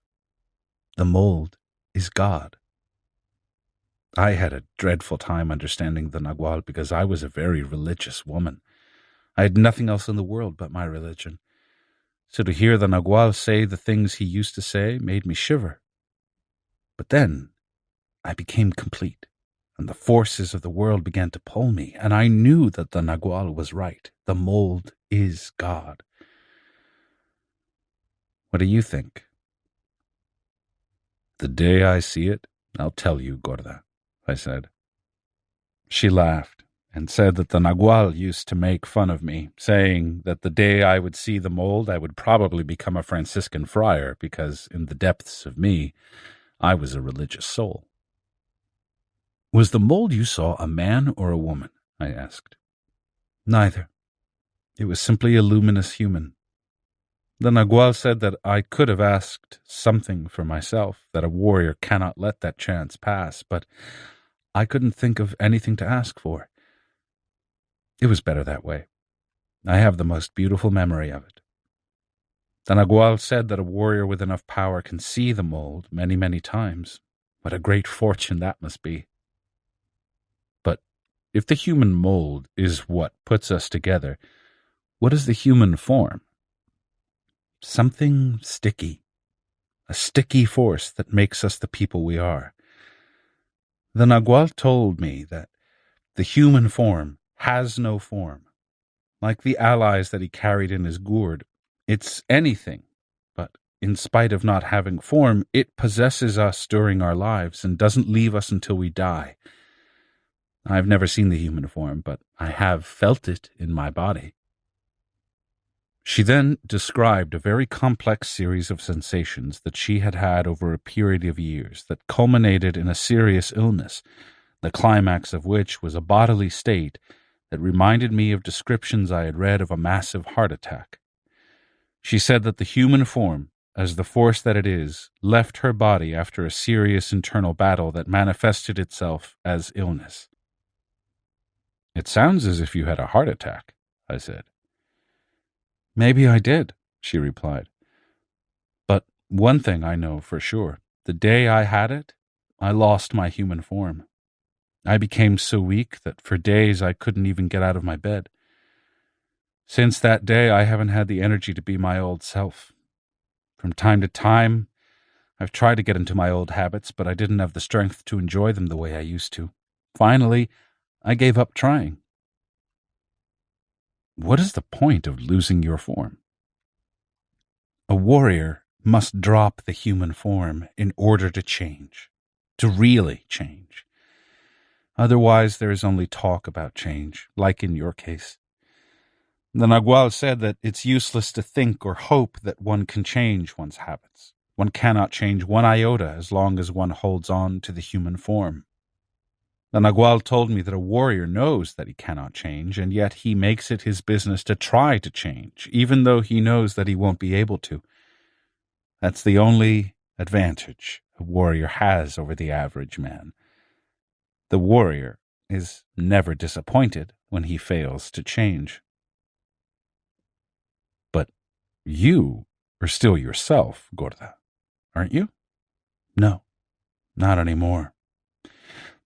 The mold is God. I had a dreadful time understanding the Nagual because I was a very religious woman. I had nothing else in the world but my religion. So to hear the Nagual say the things he used to say made me shiver. But then I became complete, and the forces of the world began to pull me, and I knew that the Nagual was right. The mold is God. What do you think? The day I see it, I'll tell you, Gorda, I said. She laughed and said that the Nagual used to make fun of me, saying that the day I would see the mold, I would probably become a Franciscan friar, because in the depths of me, I was a religious soul. Was the mold you saw a man or a woman? I asked. Neither. It was simply a luminous human. The Nagual said that I could have asked something for myself, that a warrior cannot let that chance pass, but I couldn't think of anything to ask for. It was better that way. I have the most beautiful memory of it. The Nagual said that a warrior with enough power can see the mold many, many times. What a great fortune that must be. But if the human mold is what puts us together, what is the human form? Something sticky. A sticky force that makes us the people we are. The Nagual told me that the human form has no form. Like the allies that he carried in his gourd, it's anything, but in spite of not having form, it possesses us during our lives and doesn't leave us until we die. I've never seen the human form, but I have felt it in my body. She then described a very complex series of sensations that she had had over a period of years that culminated in a serious illness, the climax of which was a bodily state that reminded me of descriptions I had read of a massive heart attack. She said that the human form as the force that it is, left her body after a serious internal battle that manifested itself as illness. "It sounds as if you had a heart attack," I said. "Maybe I did," she replied. "But one thing I know for sure. The day I had it, I lost my human form. I became so weak that for days I couldn't even get out of my bed. Since that day, I haven't had the energy to be my old self. From time to time, I've tried to get into my old habits, but I didn't have the strength to enjoy them the way I used to. Finally, I gave up trying." "What is the point of losing your form?" "A warrior must drop the human form in order to change, to really change. Otherwise, there is only talk about change, like in your case. The Nagual said that it's useless to think or hope that one can change one's habits. One cannot change one iota as long as one holds on to the human form. The Nagual told me that a warrior knows that he cannot change, and yet he makes it his business to try to change, even though he knows that he won't be able to. That's the only advantage a warrior has over the average man. The warrior is never disappointed when he fails to change." "But you are still yourself, Gorda, aren't you?" "No, not anymore.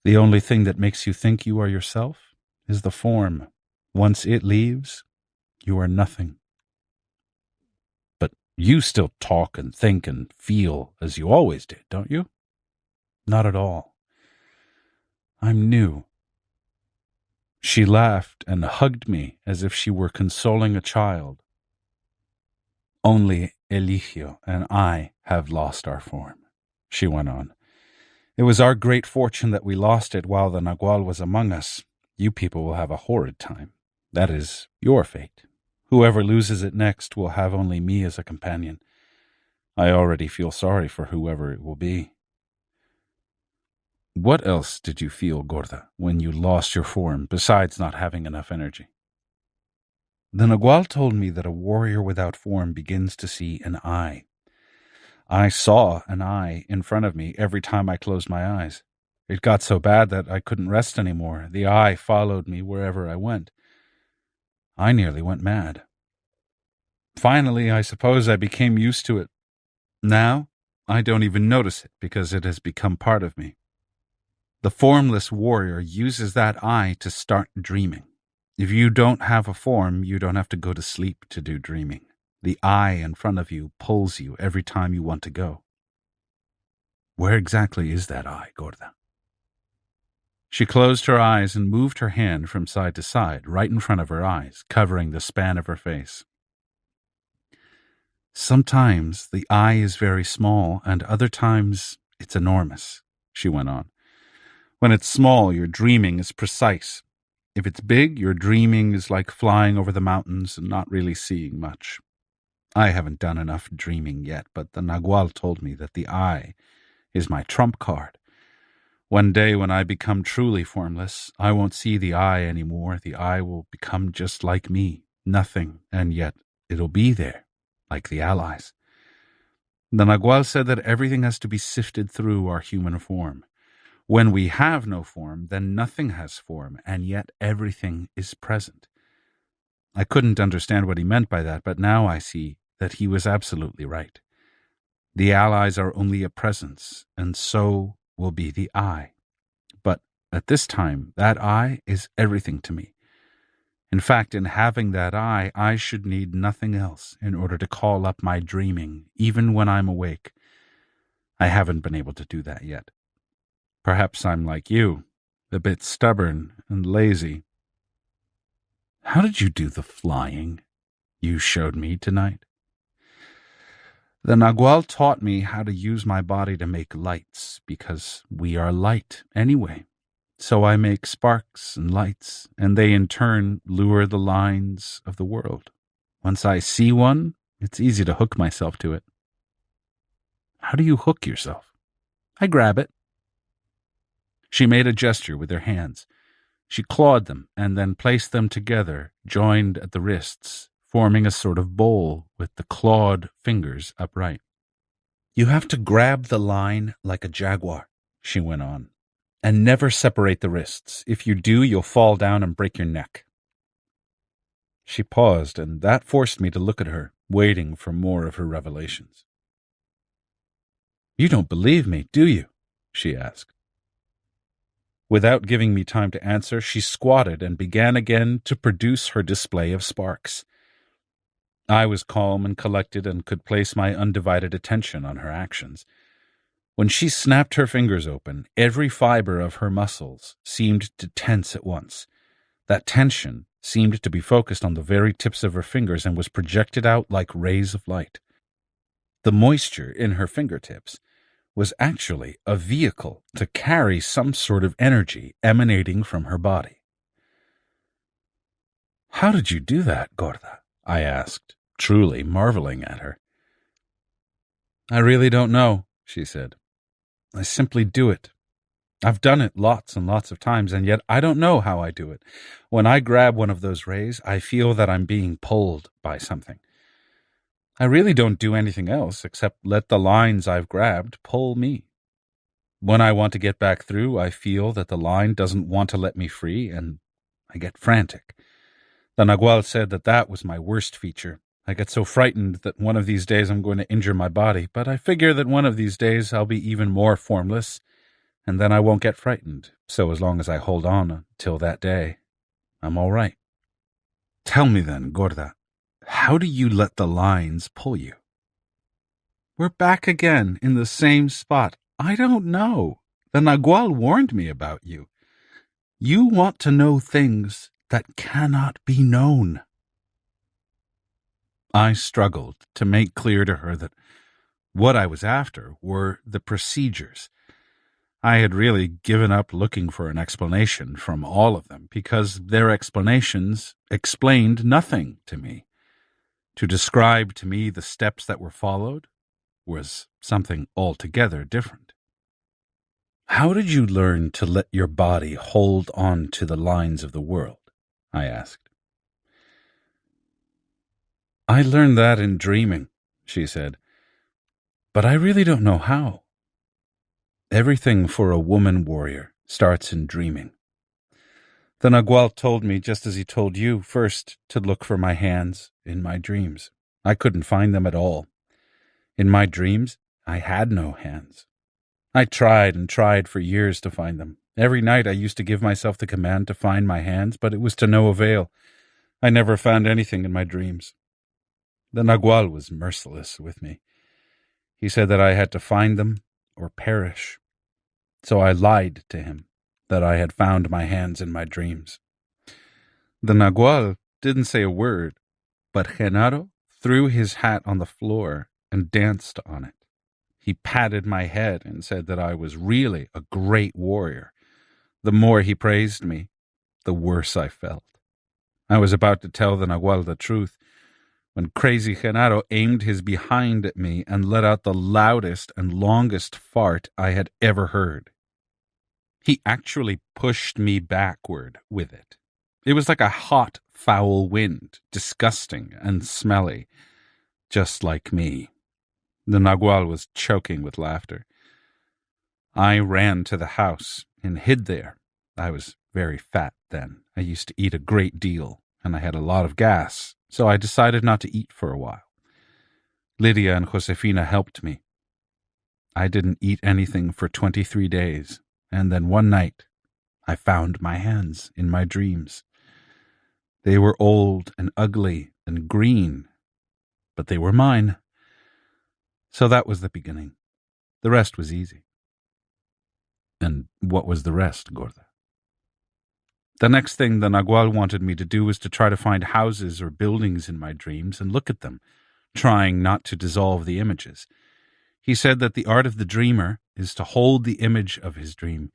The only thing that makes you think you are yourself is the form. Once it leaves, you are nothing." "But you still talk and think and feel as you always did, don't you?" "Not at all. I'm new." She laughed and hugged me as if she were consoling a child. "Only Eligio and I have lost our form," she went on. "It was our great fortune that we lost it while the Nagual was among us. You people will have a horrid time. That is your fate. Whoever loses it next will have only me as a companion. I already feel sorry for whoever it will be." "What else did you feel, Gorda, when you lost your form, besides not having enough energy?" "The Nagual told me that a warrior without form begins to see an eye. I saw an eye in front of me every time I closed my eyes. It got so bad that I couldn't rest anymore. The eye followed me wherever I went. I nearly went mad. Finally, I suppose I became used to it. Now, I don't even notice it because it has become part of me. The formless warrior uses that eye to start dreaming. If you don't have a form, you don't have to go to sleep to do dreaming. The eye in front of you pulls you every time you want to go." "Where exactly is that eye, Gorda?" She closed her eyes and moved her hand from side to side, right in front of her eyes, covering the span of her face. "Sometimes the eye is very small, and other times it's enormous," she went on. "When it's small, your dreaming is precise. If it's big, your dreaming is like flying over the mountains and not really seeing much. I haven't done enough dreaming yet, but the Nagual told me that the eye is my trump card. One day when I become truly formless, I won't see the eye anymore. The eye will become just like me, nothing, and yet it'll be there, like the allies. The Nagual said that everything has to be sifted through our human form. When we have no form, then nothing has form, and yet everything is present. I couldn't understand what he meant by that, but now I see that he was absolutely right. The allies are only a presence, and so will be the eye. But at this time, that eye is everything to me. In fact, in having that eye, I should need nothing else in order to call up my dreaming, even when I'm awake. I haven't been able to do that yet. Perhaps I'm like you, a bit stubborn and lazy." "How did you do the flying you showed me tonight?" "The Nagual taught me how to use my body to make lights, because we are light anyway. So I make sparks and lights, and they in turn lure the lines of the world. Once I see one, it's easy to hook myself to it." "How do you hook yourself?" "I grab it." She made a gesture with her hands. She clawed them and then placed them together, joined at the wrists, forming a sort of bowl with the clawed fingers upright. You have to grab the line like a jaguar, she went on, and never separate the wrists. If you do, you'll fall down and break your neck. She paused, and that forced me to look at her, waiting for more of her revelations. You don't believe me, do you? She asked. Without giving me time to answer, she squatted and began again to produce her display of sparks. I was calm and collected and could place my undivided attention on her actions. When she snapped her fingers open, every fiber of her muscles seemed to tense at once. That tension seemed to be focused on the very tips of her fingers and was projected out like rays of light. The moisture in her fingertips was actually a vehicle to carry some sort of energy emanating from her body. How did you do that, Gorda? I asked, truly marveling at her. I really don't know, she said. I simply do it. I've done it lots and lots of times, and yet I don't know how I do it. When I grab one of those rays, I feel that I'm being pulled by something. I really don't do anything else except let the lines I've grabbed pull me. When I want to get back through, I feel that the line doesn't want to let me free, and I get frantic. The Nagual said that was my worst feature. I get so frightened that one of these days I'm going to injure my body, but I figure that one of these days I'll be even more formless, and then I won't get frightened. So as long as I hold on until that day, I'm all right. Tell me then, Gorda, how do you let the lines pull you? We're back again in the same spot. I don't know. The Nagual warned me about you. You want to know things that cannot be known. I struggled to make clear to her that what I was after were the procedures. I had really given up looking for an explanation from all of them because their explanations explained nothing to me. To describe to me the steps that were followed was something altogether different. How did you learn to let your body hold on to the lines of the world? I asked. I learned that in dreaming, she said, but I really don't know how. Everything for a woman warrior starts in dreaming. The Nagual told me, just as he told you, first to look for my hands in my dreams. I couldn't find them at all. In my dreams, I had no hands. I tried and tried for years to find them. Every night I used to give myself the command to find my hands, but it was to no avail. I never found anything in my dreams. The Nagual was merciless with me. He said that I had to find them or perish. So I lied to him that I had found my hands in my dreams. The Nagual didn't say a word, but Genaro threw his hat on the floor and danced on it. He patted my head and said that I was really a great warrior. The more he praised me, the worse I felt. I was about to tell the Nagual the truth when crazy Genaro aimed his behind at me and let out the loudest and longest fart I had ever heard. He actually pushed me backward with it. It was like a hot, foul wind, disgusting and smelly, just like me. The Nagual was choking with laughter. I ran to the house and hid there. I was very fat then. I used to eat a great deal, and I had a lot of gas, so I decided not to eat for a while. Lydia and Josefina helped me. I didn't eat anything for 23 days, and then one night I found my hands in my dreams. They were old and ugly and green, but they were mine. So that was the beginning. The rest was easy. And what was the rest, Gorda? The next thing the Nagual wanted me to do was to try to find houses or buildings in my dreams and look at them, trying not to dissolve the images. He said that the art of the dreamer is to hold the image of his dream,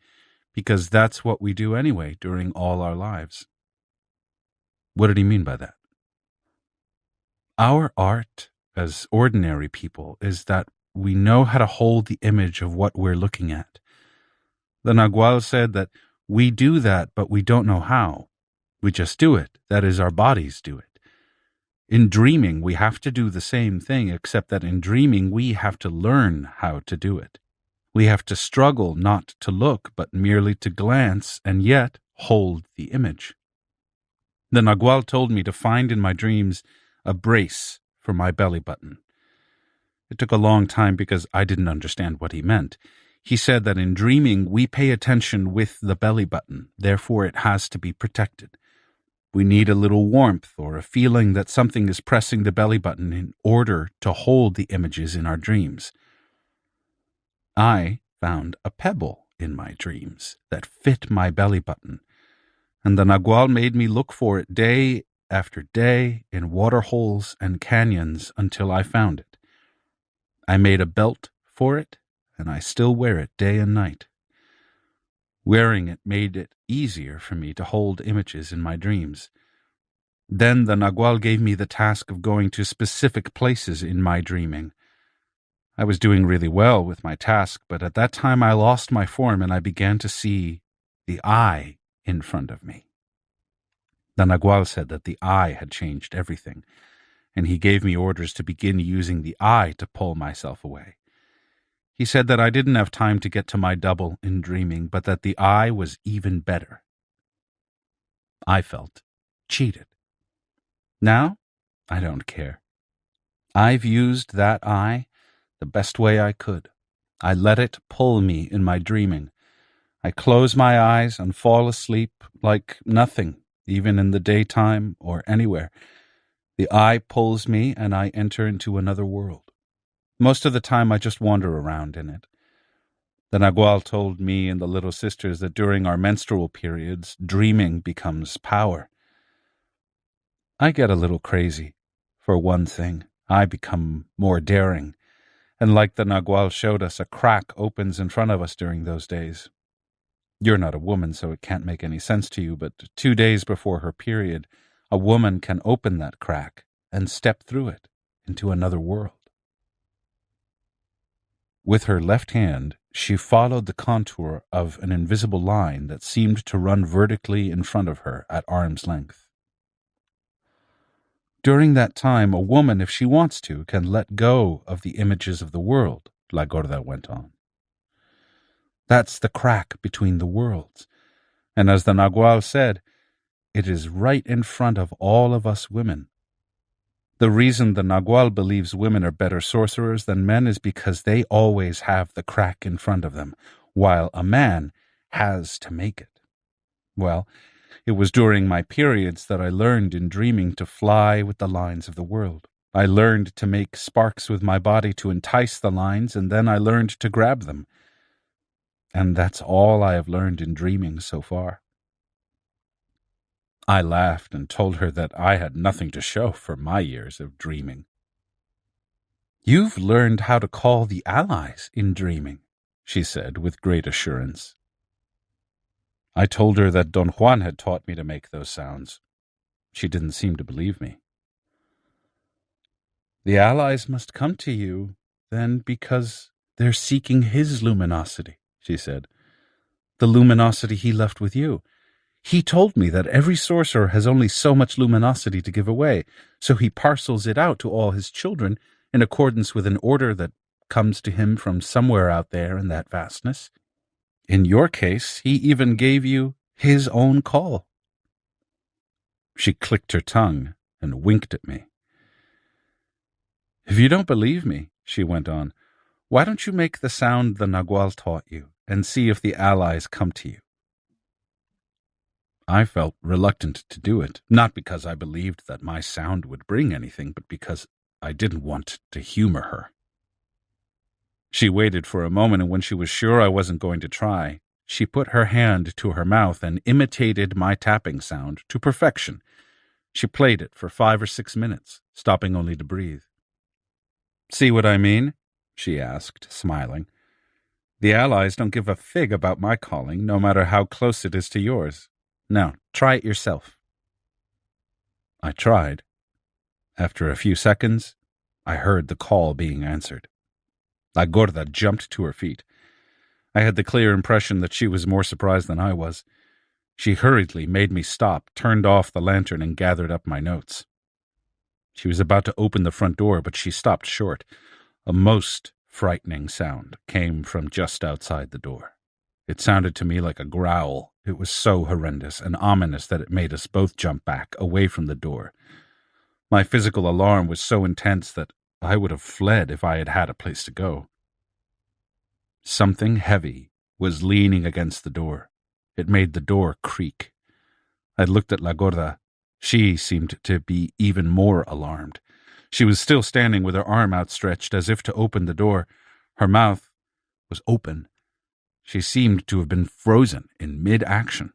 because that's what we do anyway during all our lives. What did he mean by that? Our art as ordinary people is that we know how to hold the image of what we're looking at. The Nagual said that we do that, but we don't know how. We just do it. That is, our bodies do it. In dreaming, we have to do the same thing, except that in dreaming, we have to learn how to do it. We have to struggle not to look, but merely to glance and yet hold the image. The Nagual told me to find in my dreams a brace for my belly button. It took a long time because I didn't understand what he meant. He said that in dreaming, we pay attention with the belly button, therefore it has to be protected. We need a little warmth or a feeling that something is pressing the belly button in order to hold the images in our dreams. I found a pebble in my dreams that fit my belly button, and the Nagual made me look for it day after day in water holes and canyons until I found it. I made a belt for it, and I still wear it day and night. Wearing it made it easier for me to hold images in my dreams. Then the Nagual gave me the task of going to specific places in my dreaming. I was doing really well with my task, but at that time I lost my form and I began to see the eye in front of me. The Nagual said that the eye had changed everything, and he gave me orders to begin using the eye to pull myself away. He said that I didn't have time to get to my double in dreaming, but that the eye was even better. I felt cheated. Now, I don't care. I've used that eye the best way I could. I let it pull me in my dreaming. I close my eyes and fall asleep like nothing, even in the daytime or anywhere. The eye pulls me and I enter into another world. Most of the time I just wander around in it. The Nagual told me and the little sisters that during our menstrual periods, dreaming becomes power. I get a little crazy. For one thing, I become more daring. And like the Nagual showed us, a crack opens in front of us during those days. You're not a woman, so it can't make any sense to you, but 2 days before her period, a woman can open that crack and step through it into another world. With her left hand, she followed the contour of an invisible line that seemed to run vertically in front of her at arm's length. During that time, a woman, if she wants to, can let go of the images of the world, La Gorda went on. That's the crack between the worlds. And as the Nagual said, it is right in front of all of us women. The reason the Nagual believes women are better sorcerers than men is because they always have the crack in front of them, while a man has to make it. Well, it was during my periods that I learned in dreaming to fly with the lines of the world. I learned to make sparks with my body to entice the lines, and then I learned to grab them. And that's all I have learned in dreaming so far. I laughed and told her that I had nothing to show for my years of dreaming. You've learned how to call the allies in dreaming, she said with great assurance. I told her that Don Juan had taught me to make those sounds. She didn't seem to believe me. The allies must come to you, then, because they're seeking his luminosity, she said. The luminosity he left with you. He told me that every sorcerer has only so much luminosity to give away, so he parcels it out to all his children in accordance with an order that comes to him from somewhere out there in that vastness. In your case, he even gave you his own call. She clicked her tongue and winked at me. If you don't believe me, she went on, why don't you make the sound the Nagual taught you and see if the allies come to you? I felt reluctant to do it, not because I believed that my sound would bring anything, but because I didn't want to humor her. She waited for a moment, and when she was sure I wasn't going to try, she put her hand to her mouth and imitated my tapping sound to perfection. She played it for 5 or 6 minutes, stopping only to breathe. See what I mean? She asked, smiling. The allies don't give a fig about my calling, no matter how close it is to yours. Now, try it yourself. I tried. After a few seconds, I heard the call being answered. La Gorda jumped to her feet. I had the clear impression that she was more surprised than I was. She hurriedly made me stop, turned off the lantern, and gathered up my notes. She was about to open the front door, but she stopped short. A most frightening sound came from just outside the door. It sounded to me like a growl. It was so horrendous and ominous that it made us both jump back, away from the door. My physical alarm was so intense that I would have fled if I had had a place to go. Something heavy was leaning against the door. It made the door creak. I looked at La Gorda. She seemed to be even more alarmed. She was still standing with her arm outstretched as if to open the door. Her mouth was open. She seemed to have been frozen in mid-action.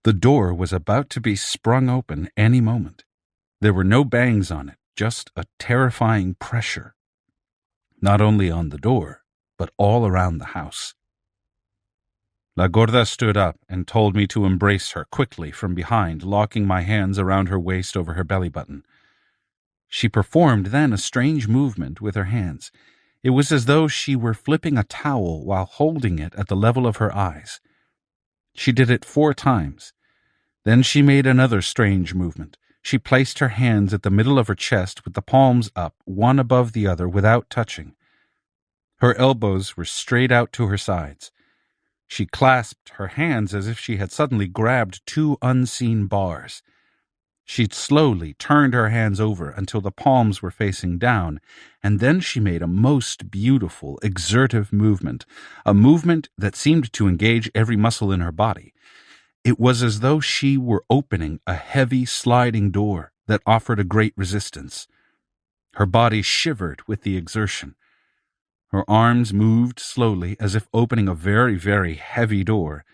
The door was about to be sprung open any moment. There were no bangs on it, just a terrifying pressure. Not only on the door, but all around the house. La Gorda stood up and told me to embrace her quickly from behind, locking my hands around her waist over her belly button. She performed then a strange movement with her hands. It was as though she were flipping a towel while holding it at the level of her eyes. She did it 4 times. Then she made another strange movement. She placed her hands at the middle of her chest with the palms up, one above the other, without touching. Her elbows were straight out to her sides. She clasped her hands as if she had suddenly grabbed 2 unseen bars. She slowly turned her hands over until the palms were facing down, and then she made a most beautiful, exertive movement, a movement that seemed to engage every muscle in her body. It was as though she were opening a heavy sliding door that offered a great resistance. Her body shivered with the exertion. Her arms moved slowly as if opening a very, very heavy door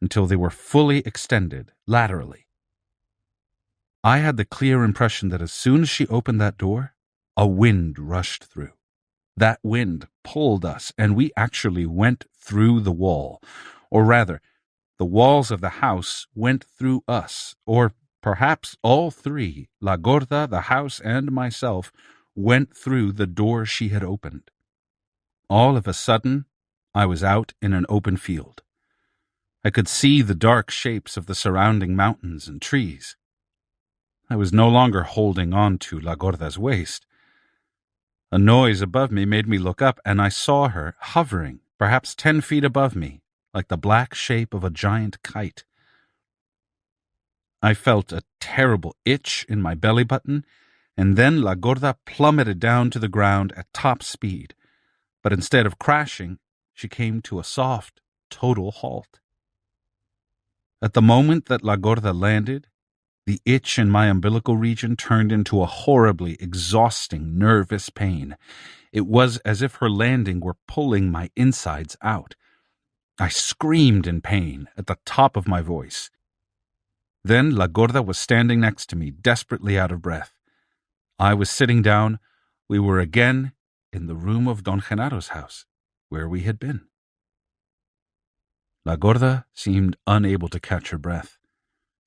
until they were fully extended laterally. I had the clear impression that as soon as she opened that door, a wind rushed through. That wind pulled us, and we actually went through the wall. Or rather, the walls of the house went through us, or perhaps all 3, La Gorda, the house, and myself, went through the door she had opened. All of a sudden, I was out in an open field. I could see the dark shapes of the surrounding mountains and trees. I was no longer holding on to La Gorda's waist. A noise above me made me look up, and I saw her hovering, perhaps 10 feet above me, like the black shape of a giant kite. I felt a terrible itch in my belly button, and then La Gorda plummeted down to the ground at top speed. But instead of crashing, she came to a soft, total halt. At the moment that La Gorda landed, the itch in my umbilical region turned into a horribly exhausting, nervous pain. It was as if her landing were pulling my insides out. I screamed in pain at the top of my voice. Then La Gorda was standing next to me, desperately out of breath. I was sitting down. We were again in the room of Don Genaro's house, where we had been. La Gorda seemed unable to catch her breath.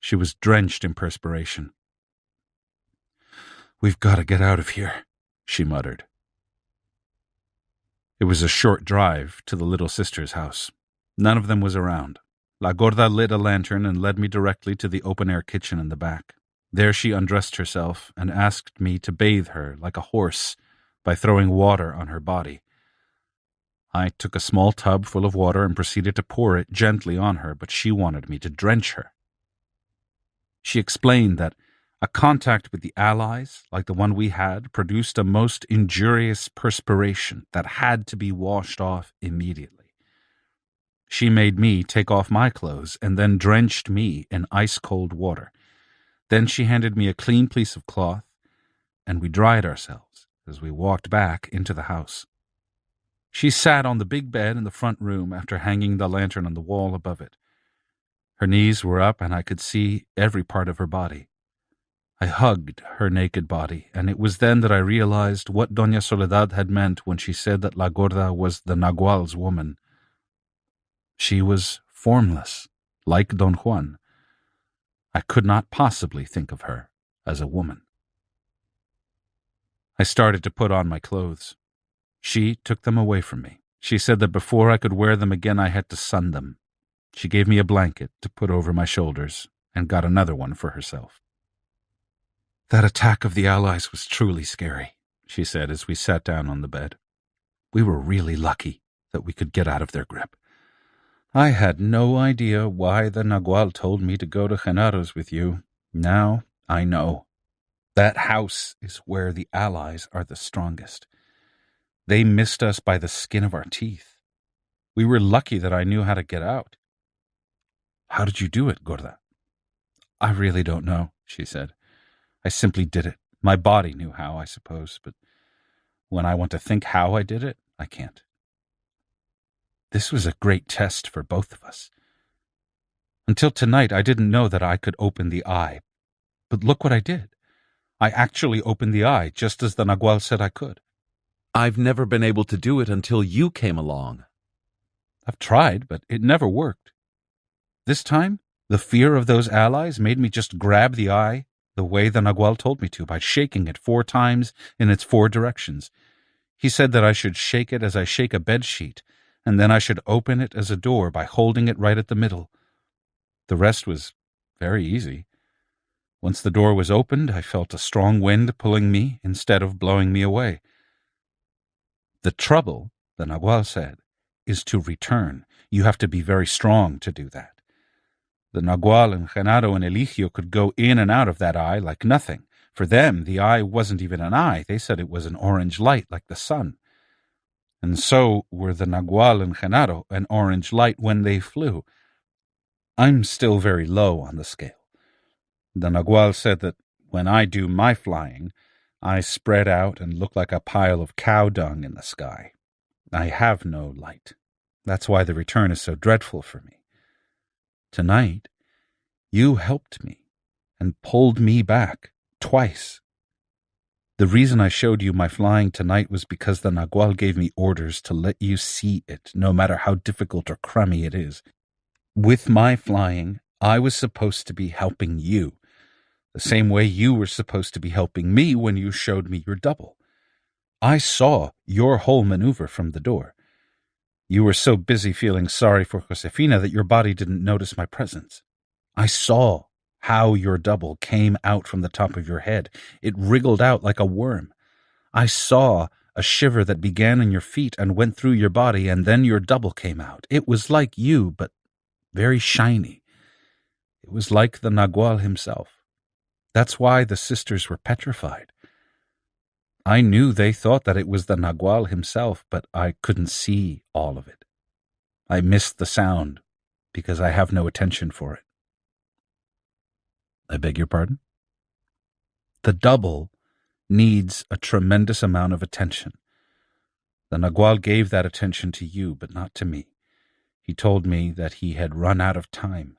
She was drenched in perspiration. "We've got to get out of here," she muttered. It was a short drive to the little sister's house. None of them was around. La Gorda lit a lantern and led me directly to the open-air kitchen in the back. There she undressed herself and asked me to bathe her like a horse by throwing water on her body. I took a small tub full of water and proceeded to pour it gently on her, but she wanted me to drench her. She explained that a contact with the Allies, like the one we had, produced a most injurious perspiration that had to be washed off immediately. She made me take off my clothes and then drenched me in ice-cold water. Then she handed me a clean piece of cloth, and we dried ourselves as we walked back into the house. She sat on the big bed in the front room after hanging the lantern on the wall above it. Her knees were up, and I could see every part of her body. I hugged her naked body, and it was then that I realized what Doña Soledad had meant when she said that La Gorda was the Nagual's woman. She was formless, like Don Juan. I could not possibly think of her as a woman. I started to put on my clothes. She took them away from me. She said that before I could wear them again, I had to sun them. She gave me a blanket to put over my shoulders and got another one for herself. That attack of the Allies was truly scary, she said as we sat down on the bed. We were really lucky that we could get out of their grip. I had no idea why the Nagual told me to go to Genaro's with you. Now I know. That house is where the Allies are the strongest. They missed us by the skin of our teeth. We were lucky that I knew how to get out. How did you do it, Gorda? I really don't know, she said. I simply did it. My body knew how, I suppose, but when I want to think how I did it, I can't. This was a great test for both of us. Until tonight, I didn't know that I could open the eye. But look what I did. I actually opened the eye, just as the Nagual said I could. I've never been able to do it until you came along. I've tried, but it never worked. This time, the fear of those allies made me just grab the eye the way the Nagual told me to, by shaking it 4 times in its 4 directions. He said that I should shake it as I shake a bedsheet, and then I should open it as a door by holding it right at the middle. The rest was very easy. Once the door was opened, I felt a strong wind pulling me instead of blowing me away. The trouble, the Nagual said, is to return. You have to be very strong to do that. The Nagual and Genaro and Eligio could go in and out of that eye like nothing. For them, the eye wasn't even an eye. They said it was an orange light like the sun. And so were the Nagual and Genaro, an orange light when they flew. I'm still very low on the scale. The Nagual said that when I do my flying, I spread out and look like a pile of cow dung in the sky. I have no light. That's why the return is so dreadful for me. Tonight, you helped me and pulled me back twice. The reason I showed you my flying tonight was because the Nagual gave me orders to let you see it, no matter how difficult or crummy it is. With my flying, I was supposed to be helping you, the same way you were supposed to be helping me when you showed me your double. I saw your whole maneuver from the door. You were so busy feeling sorry for Josefina that your body didn't notice my presence. I saw how your double came out from the top of your head. It wriggled out like a worm. I saw a shiver that began in your feet and went through your body, and then your double came out. It was like you, but very shiny. It was like the Nagual himself. That's why the sisters were petrified. I knew they thought that it was the Nagual himself, but I couldn't see all of it. I missed the sound because I have no attention for it. I beg your pardon? The double needs a tremendous amount of attention. The Nagual gave that attention to you, but not to me. He told me that he had run out of time.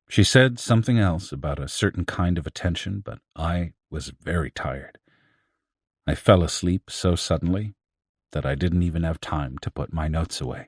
She said something else about a certain kind of attention, but I was very tired. I fell asleep so suddenly that I didn't even have time to put my notes away.